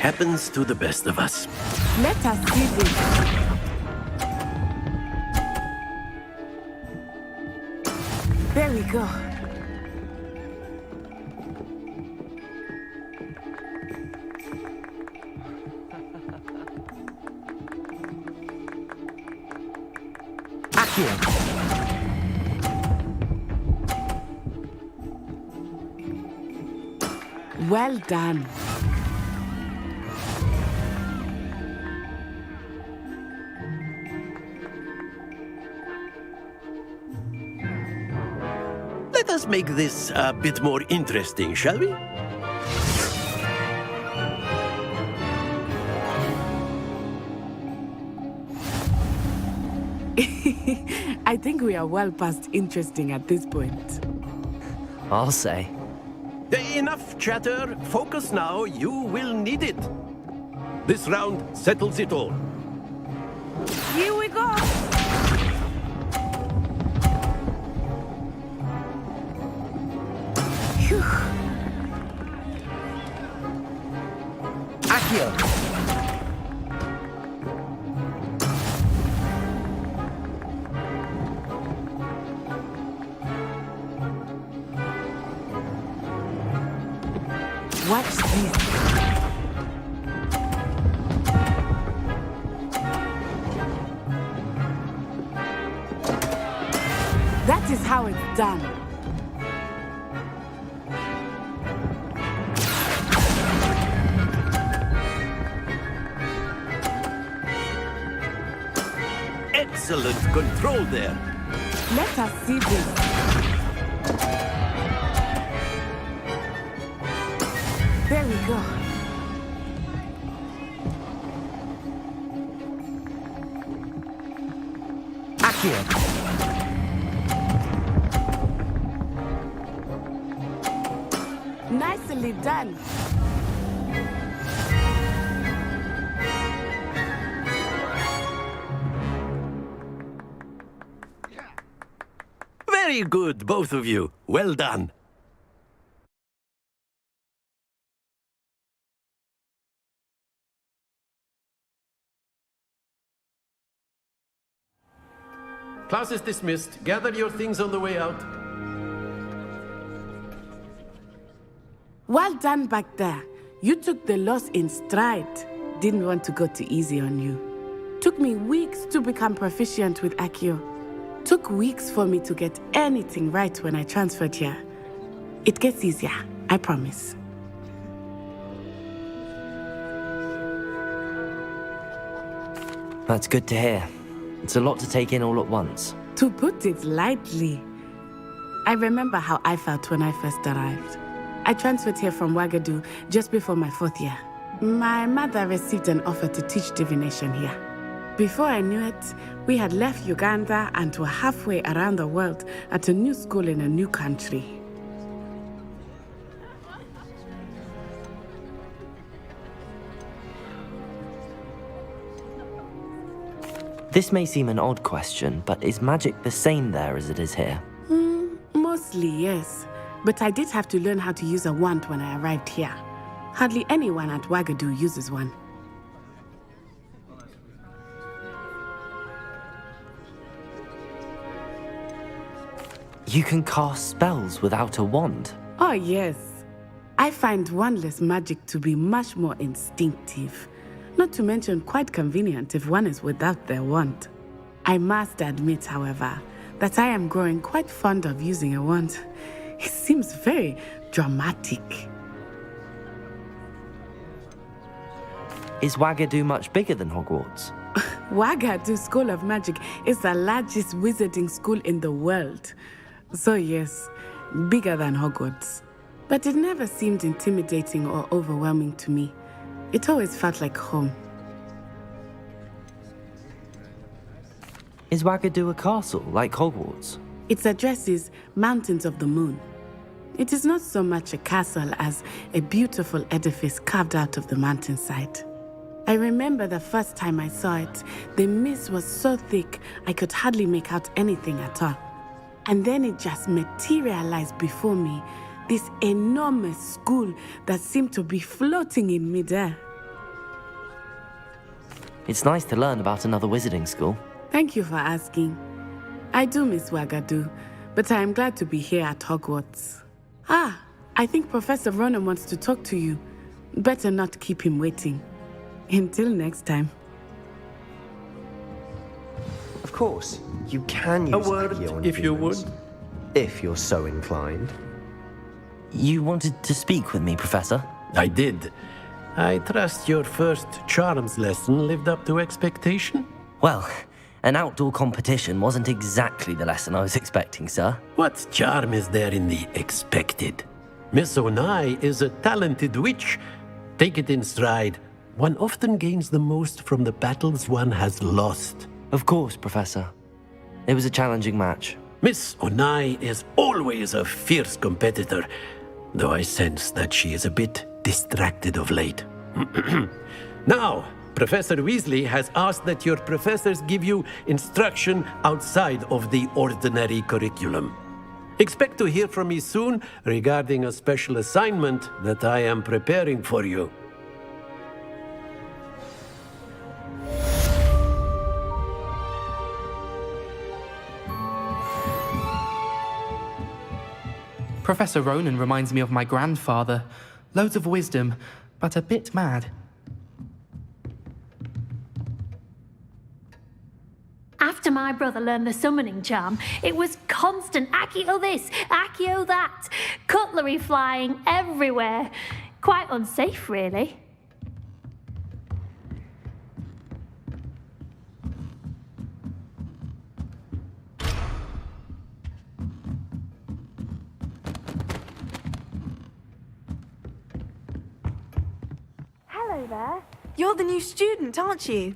Happens to the best of us. Let us see this. There we go. Accio! Well done. Let us make this a bit more interesting, shall we? I think we are well past interesting at this point. I'll say. Enough chatter. Focus now. You will need it. This round settles it all. Here we go. Phew. Accio! Watch this. That is how it's done. Excellent control there. Let us see this. There we go. Accio! Nicely done. Very good, both of you. Well done. Class is dismissed. Gather your things on the way out. Well done back there. You took the loss in stride. Didn't want to go too easy on you. Took me weeks to become proficient with Accio. Took weeks for me to get anything right when I transferred here. It gets easier, I promise. That's good to hear. It's a lot to take in all at once. To put it lightly, I remember how I felt when I first arrived. I transferred here from Ouagadougou just before my 4th year. My mother received an offer to teach divination here. Before I knew it, we had left Uganda and were halfway around the world at a new school in a new country. This may seem an odd question, but is magic the same there as it is here? Mostly, yes. But I did have to learn how to use a wand when I arrived here. Hardly anyone at Ouagadougou uses one. You can cast spells without a wand. Oh, yes. I find wandless magic to be much more instinctive. Not to mention quite convenient if one is without their wand. I must admit, however, that I am growing quite fond of using a wand. It seems very dramatic. Is Wagadu much bigger than Hogwarts? Wagadu School of Magic is the largest wizarding school in the world. So yes, bigger than Hogwarts. But it never seemed intimidating or overwhelming to me. It always felt like home. Is Wagadu a castle, like Hogwarts? Its address is Mountains of the Moon. It is not so much a castle as a beautiful edifice carved out of the mountainside. I remember the first time I saw it, the mist was so thick I could hardly make out anything at all. And then it just materialized before me, this enormous school that seemed to be floating in midair. It's nice to learn about another wizarding school. Thank you for asking. I do miss Wagadu, but I am glad to be here at Hogwarts. I think Professor Ronan wants to talk to you. Better not keep him waiting. Until next time. Of course, you can use A word, Accio on if you humans, would. if you're so inclined. You wanted to speak with me, Professor? I did. I trust your first charms lesson lived up to expectation? Well, an outdoor competition wasn't exactly the lesson I was expecting, sir. What charm is there in the expected? Miss Onai is a talented witch. Take it in stride. One often gains the most from the battles one has lost. Of course, Professor. It was a challenging match. Miss Onai is always a fierce competitor, though I sense that she is a bit distracted of late. Now, Professor Weasley has asked that your professors give you instruction outside of the ordinary curriculum. Expect to hear from me soon regarding a special assignment that I am preparing for you. Professor Ronan reminds me of my grandfather. Loads of wisdom, but a bit mad. After my brother learned the summoning charm, it was constant Accio this, Accio that, cutlery flying everywhere. Quite unsafe, really. Hello there. You're the new student, aren't you?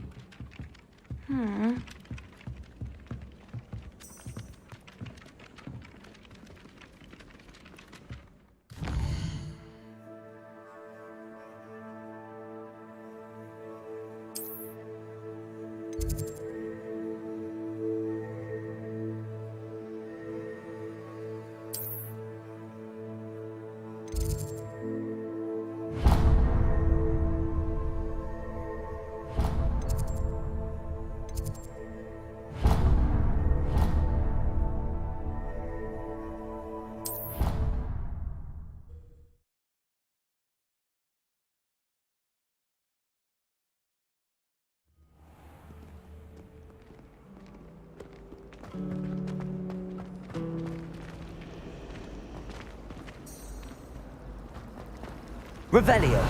Revelio!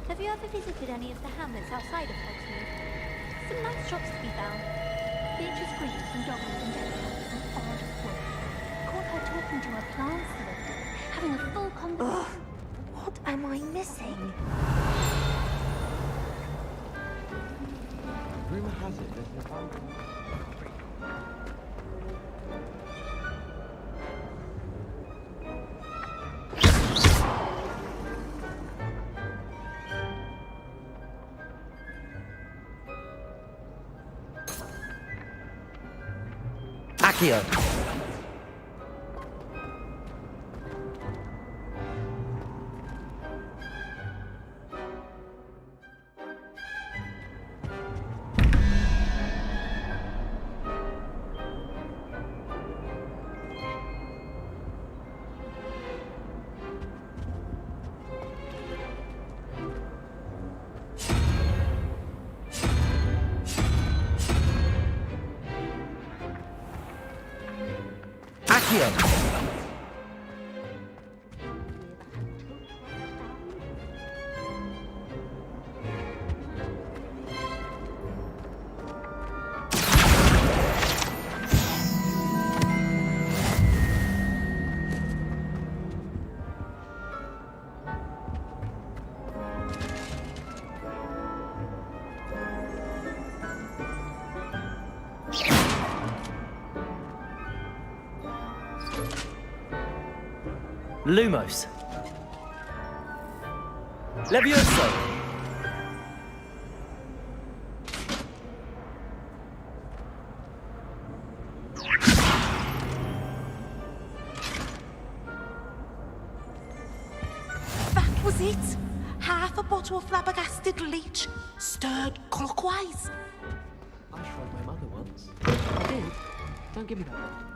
Have you ever visited any of the hamlets outside of Hogsmeade? Some nice shops to be found. Beatrice Green from Dogwood and Denmark is an odd woman. Caught her talking to her plants the other day, having a full conversation. What am I missing? Rumor has it there's an abandoned... Accio! Revelio! Lumos. Levioso. That was it. Half a bottle of flabbergasted leech, stirred clockwise. I shrugged my mother once. I did. Don't give me that one.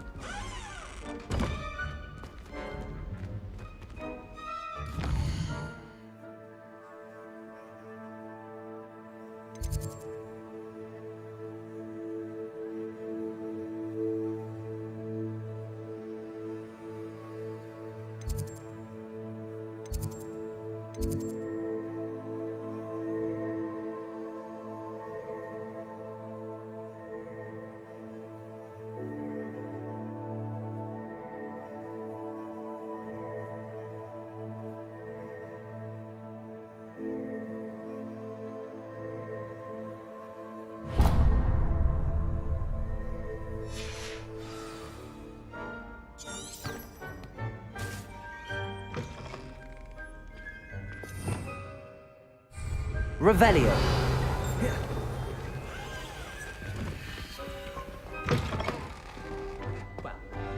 Revelio. Well,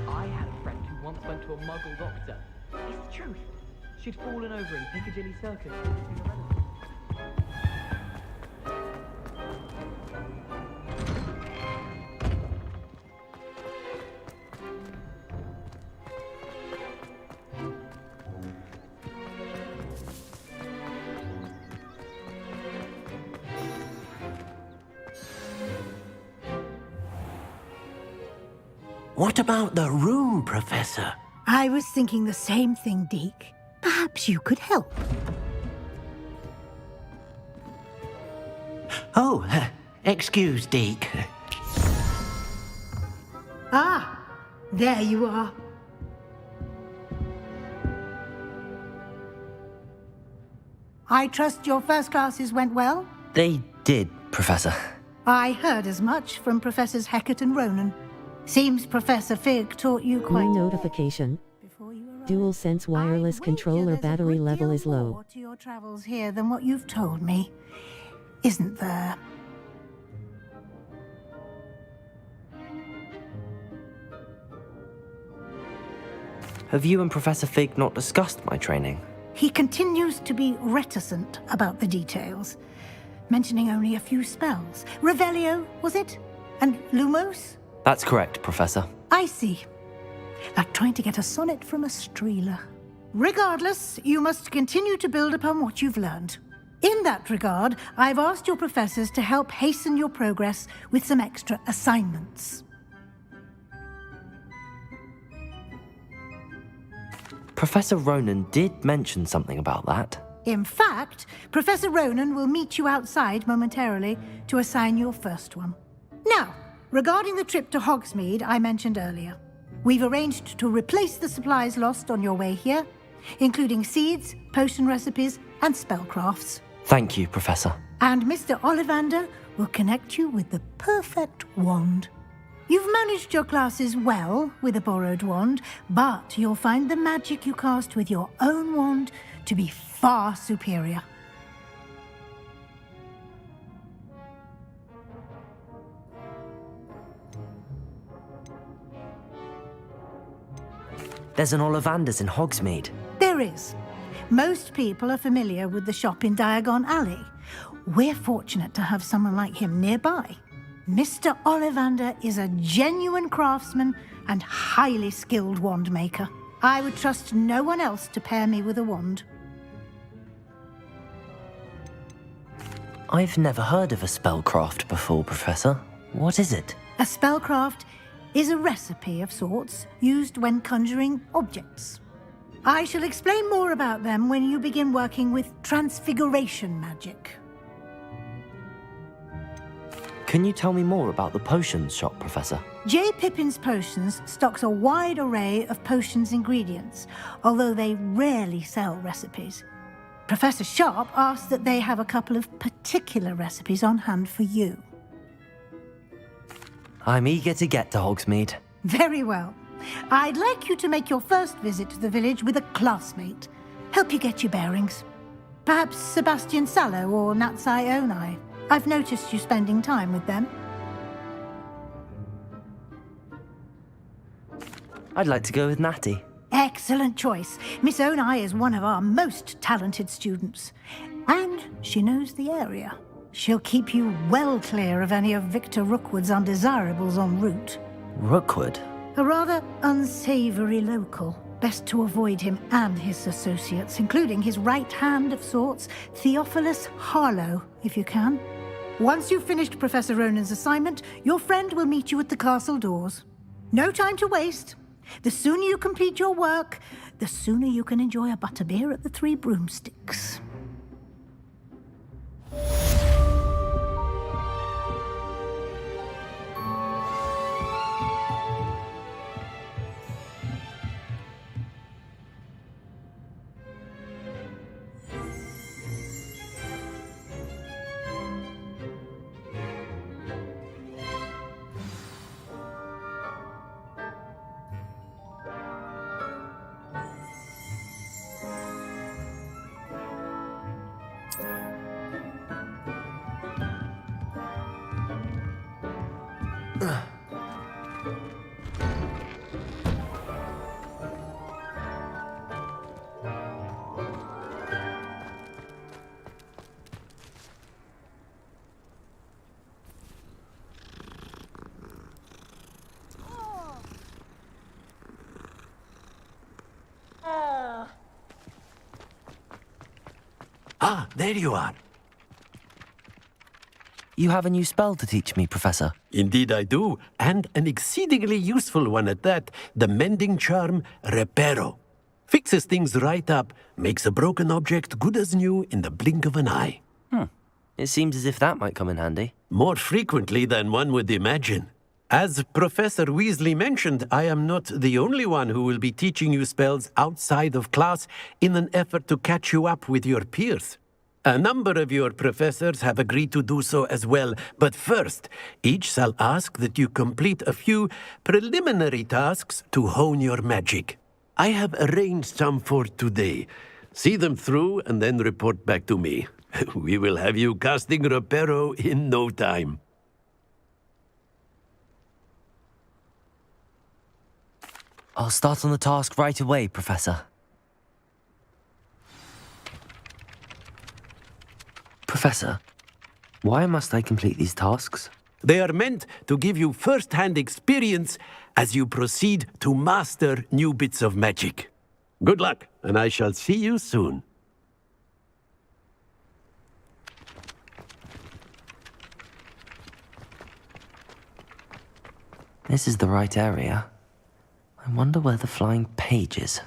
I had a friend who once went to a muggle doctor. It's the truth. She'd fallen over in Piccadilly Circus. What about the room, Professor? I was thinking the same thing, Deke. Perhaps you could help. Oh, excuse, Deke. Ah, there you are. I trust your first classes went well? They did, Professor. I heard as much from Professors Hecat and Ronan. Seems Professor Fig taught you quite... New notification. Dual sense wireless controller battery level is low. More to your travels here than what you've told me, isn't there? Have you and Professor Fig not discussed my training? He continues to be reticent about the details, mentioning only a few spells. Revelio, was it? And Lumos? That's correct, Professor. I see. Like trying to get a sonnet from a streeler. Regardless, you must continue to build upon what you've learned. In that regard, I've asked your professors to help hasten your progress with some extra assignments. Professor Ronan did mention something about that. In fact, Professor Ronan will meet you outside momentarily to assign your first one. Now, regarding the trip to Hogsmeade I mentioned earlier, we've arranged to replace the supplies lost on your way here, including seeds, potion recipes, and spellcrafts. Thank you, Professor. And Mr. Ollivander will connect you with the perfect wand. You've managed your classes well with a borrowed wand, but you'll find the magic you cast with your own wand to be far superior. There's an Ollivander's in Hogsmeade. There is. Most people are familiar with the shop in Diagon Alley. We're fortunate to have someone like him nearby. Mr. Ollivander is a genuine craftsman and highly skilled wand maker. I would trust no one else to pair me with a wand. I've never heard of a spellcraft before, Professor. What is it? A spellcraft is a recipe of sorts used when conjuring objects. I shall explain more about them when you begin working with transfiguration magic. Can you tell me more about the potions shop, Professor? J. Pippin's Potions stocks a wide array of potions ingredients, although they rarely sell recipes. Professor Sharp asked that they have a couple of particular recipes on hand for you. I'm eager to get to Hogsmeade. Very well. I'd like you to make your first visit to the village with a classmate. Help you get your bearings. Perhaps Sebastian Sallow or Natsai Onai. I've noticed you spending time with them. I'd like to go with Natty. Excellent choice. Miss Onai is one of our most talented students. And she knows the area. She'll keep you well clear of any of Victor Rookwood's undesirables en route. Rookwood? A rather unsavory local. Best to avoid him and his associates, including his right hand of sorts, Theophilus Harlow, if you can. Once you've finished Professor Ronan's assignment, your friend will meet you at the castle doors. No time to waste. The sooner you complete your work, the sooner you can enjoy a butterbeer at the Three Broomsticks. Ah, there you are. You have a new spell to teach me, Professor. Indeed I do, and an exceedingly useful one at that. The mending charm, Reparo. Fixes things right up, makes a broken object good as new in the blink of an eye. It seems as if that might come in handy. More frequently than one would imagine. As Professor Weasley mentioned, I am not the only one who will be teaching you spells outside of class in an effort to catch you up with your peers. A number of your professors have agreed to do so as well, but first, each shall ask that you complete a few preliminary tasks to hone your magic. I have arranged some for today. See them through and then report back to me. We will have you casting Reparo in no time. I'll start on the task right away, Professor. Professor, why must I complete these tasks? They are meant to give you first-hand experience as you proceed to master new bits of magic. Good luck, and I shall see you soon. This is the right area. I wonder where the flying page is.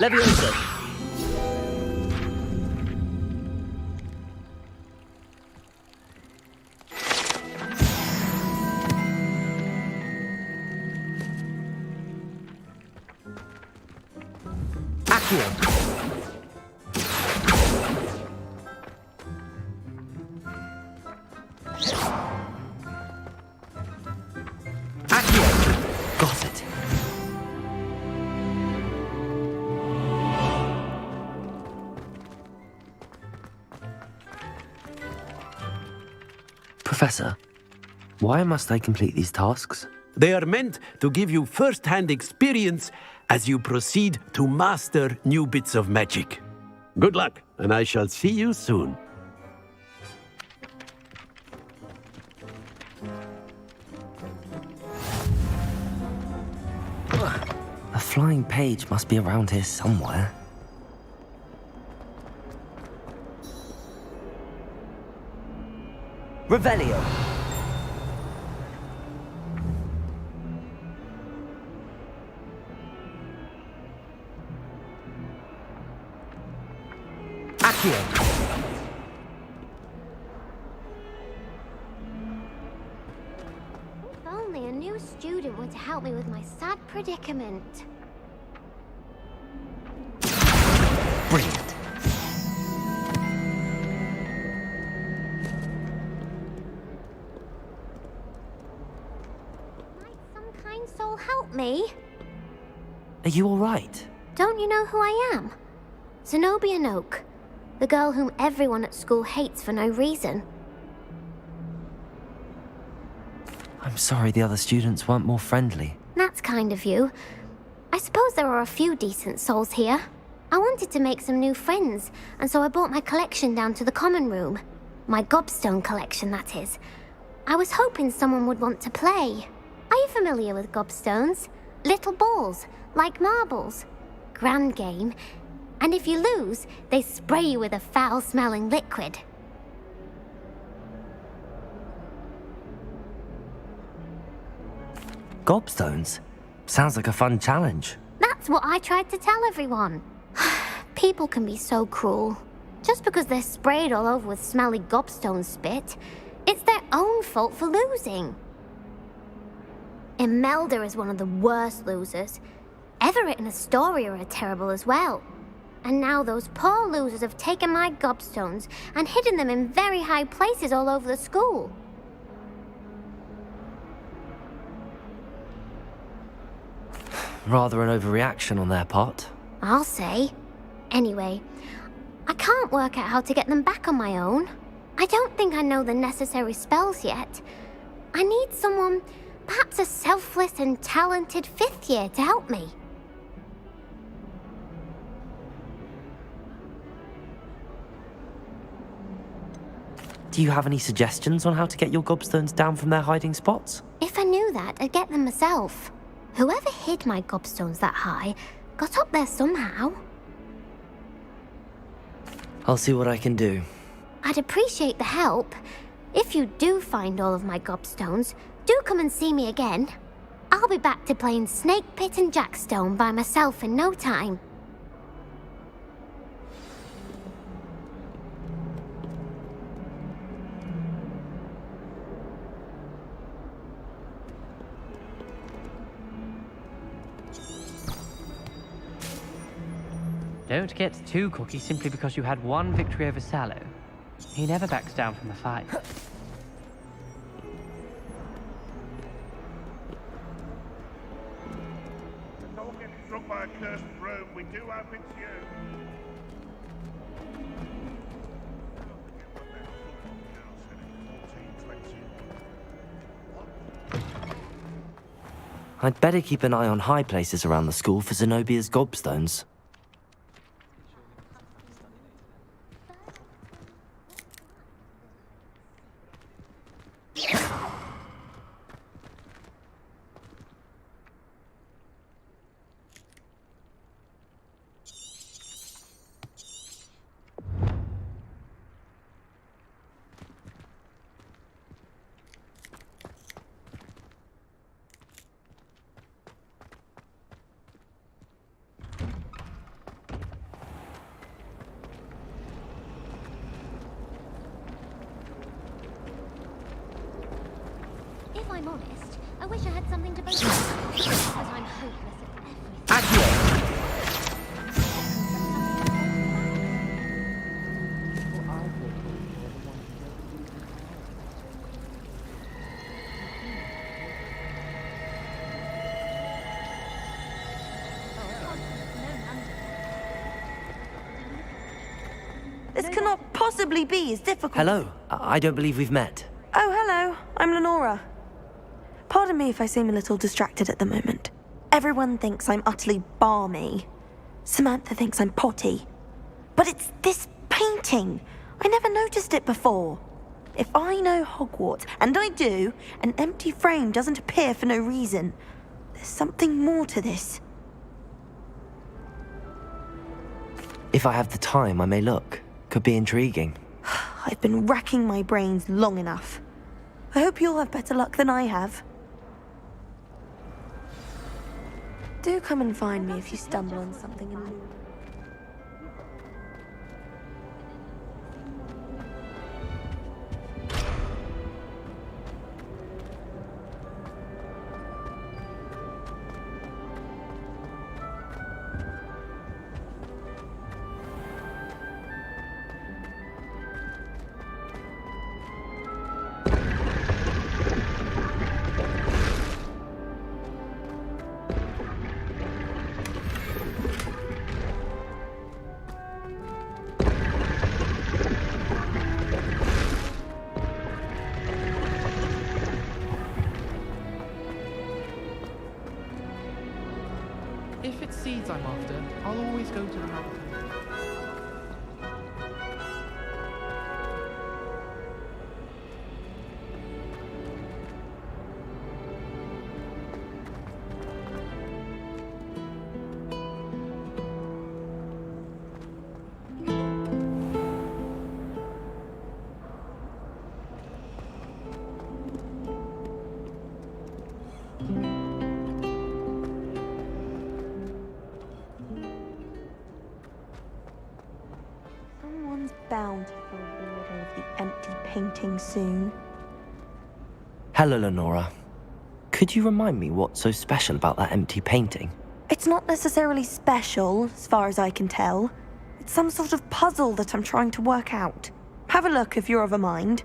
Leviosa! Accio! Got it. Professor, why must I complete these tasks? They are meant to give you first-hand experience as you proceed to master new bits of magic. Good luck, and I shall see you soon. A flying page must be around here somewhere. Revelio. Accio. If only a new student were to help me with my sad predicament. Brilliant. Might some kind soul help me? Are you all right? Don't you know who I am? Zenobia Noak, the girl whom everyone at school hates for no reason. I'm sorry the other students weren't more friendly. That's kind of you. I suppose there are a few decent souls here. I wanted to make some new friends, and so I brought my collection down to the common room. My gobstone collection, that is. I was hoping someone would want to play. Are you familiar with gobstones? Little balls, like marbles. Grand game. And if you lose, they spray you with a foul-smelling liquid. Gobstones? Sounds like a fun challenge. That's what I tried to tell everyone. People can be so cruel. Just because they're sprayed all over with smelly gobstone spit, it's their own fault for losing. Imelda is one of the worst losers. Everett and Astoria are terrible as well. And now those poor losers have taken my gobstones and hidden them in very high places all over the school. Rather an overreaction on their part. I'll say. Anyway, I can't work out how to get them back on my own. I don't think I know the necessary spells yet. I need someone, perhaps a selfless and talented 5th year to help me. Do you have any suggestions on how to get your gobstones down from their hiding spots? If I knew that, I'd get them myself. Whoever hid my gobstones that high got up there somehow. I'll see what I can do. I'd appreciate the help. If you do find all of my gobstones, do come and see me again. I'll be back to playing Snake Pit and Jackstone by myself in no time. Don't get too cocky simply because you had one victory over Sallow. He never backs down from a fight. Don't get struck by a cursed broom. We do hope it's you. I'd better keep an eye on high places around the school for Zenobia's gobstones. If I'm honest, I wish I had something to boast about, because I'm hopeless at everything. This cannot possibly be as difficult. Hello, I don't believe we've met. Oh, hello. I'm Lenora. Pardon me if I seem a little distracted at the moment. Everyone thinks I'm utterly balmy. Samantha thinks I'm potty. But it's this painting. I never noticed it before. If I know Hogwarts, and I do, an empty frame doesn't appear for no reason. There's something more to this. If I have the time, I may look. Could be intriguing. I've been racking my brains long enough. I hope you'll have better luck than I have. Do come and find me if you stumble on something in If it's seeds I'm after, I'll always go to the mountain. bound to solve the riddle of the empty painting soon. Hello, Lenora. Could you remind me what's so special about that empty painting? It's not necessarily special, as far as I can tell. It's some sort of puzzle that I'm trying to work out. Have a look if you're of a mind.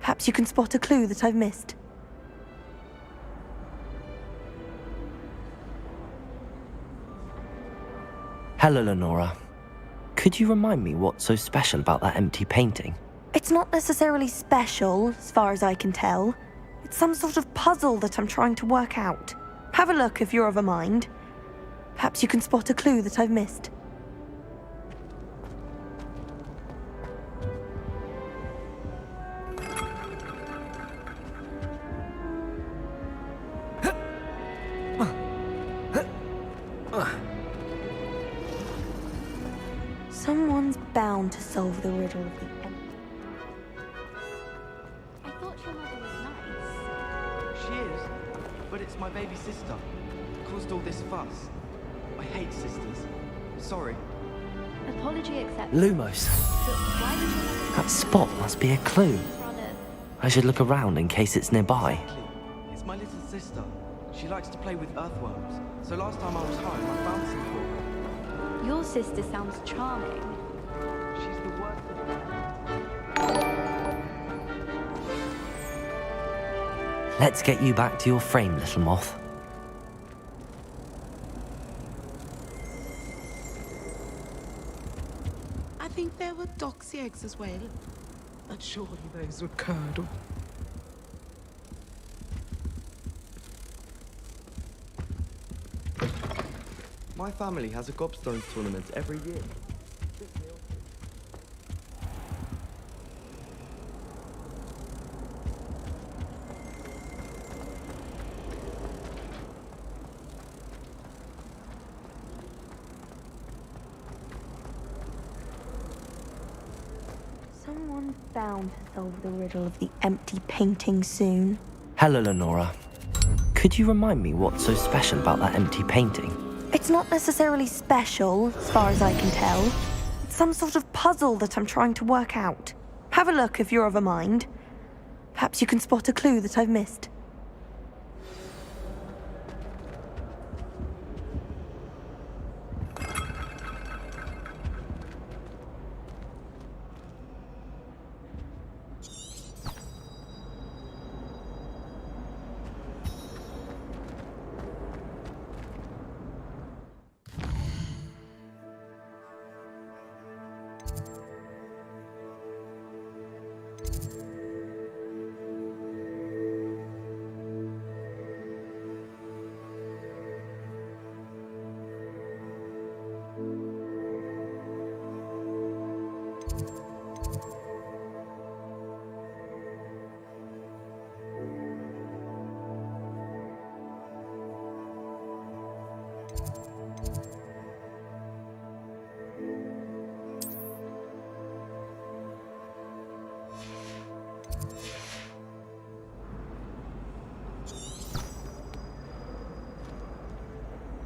Perhaps you can spot a clue that I've missed. Hello, Lenora. Could you remind me what's so special about that empty painting? It's not necessarily special, as far as I can tell. It's some sort of puzzle that I'm trying to work out. Have a look if you're of a mind. Perhaps you can spot a clue that I've missed. Someone's bound to solve the riddle of the empty. I thought your mother was nice. She is, but it's my baby sister. Caused all this fuss. I hate sisters. Sorry. Apology accepted. Lumos. So why did your mother... That spot must be a clue. I should look around in case it's nearby. Exactly. It's my little sister. She likes to play with earthworms. So last time I was home, I found some for her. Your sister sounds charming. She's the worst of Let's get you back to your frame, little moth. I think there were doxy eggs as well. But surely those were curdle. My family has a gobstones tournament every year. Someone's bound to solve the riddle of the empty painting soon. Hello, Lenora. Could you remind me what's so special about that empty painting? It's not necessarily special, as far as I can tell. It's some sort of puzzle that I'm trying to work out. Have a look if you're of a mind. Perhaps you can spot a clue that I've missed.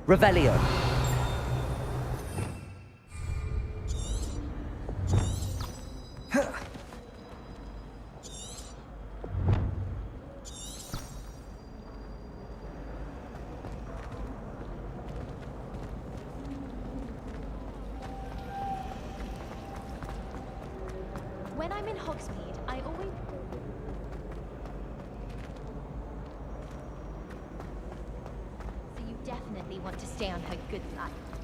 Revelio. When I'm in Hogsmeade, I always... So you definitely want to stay on her good side.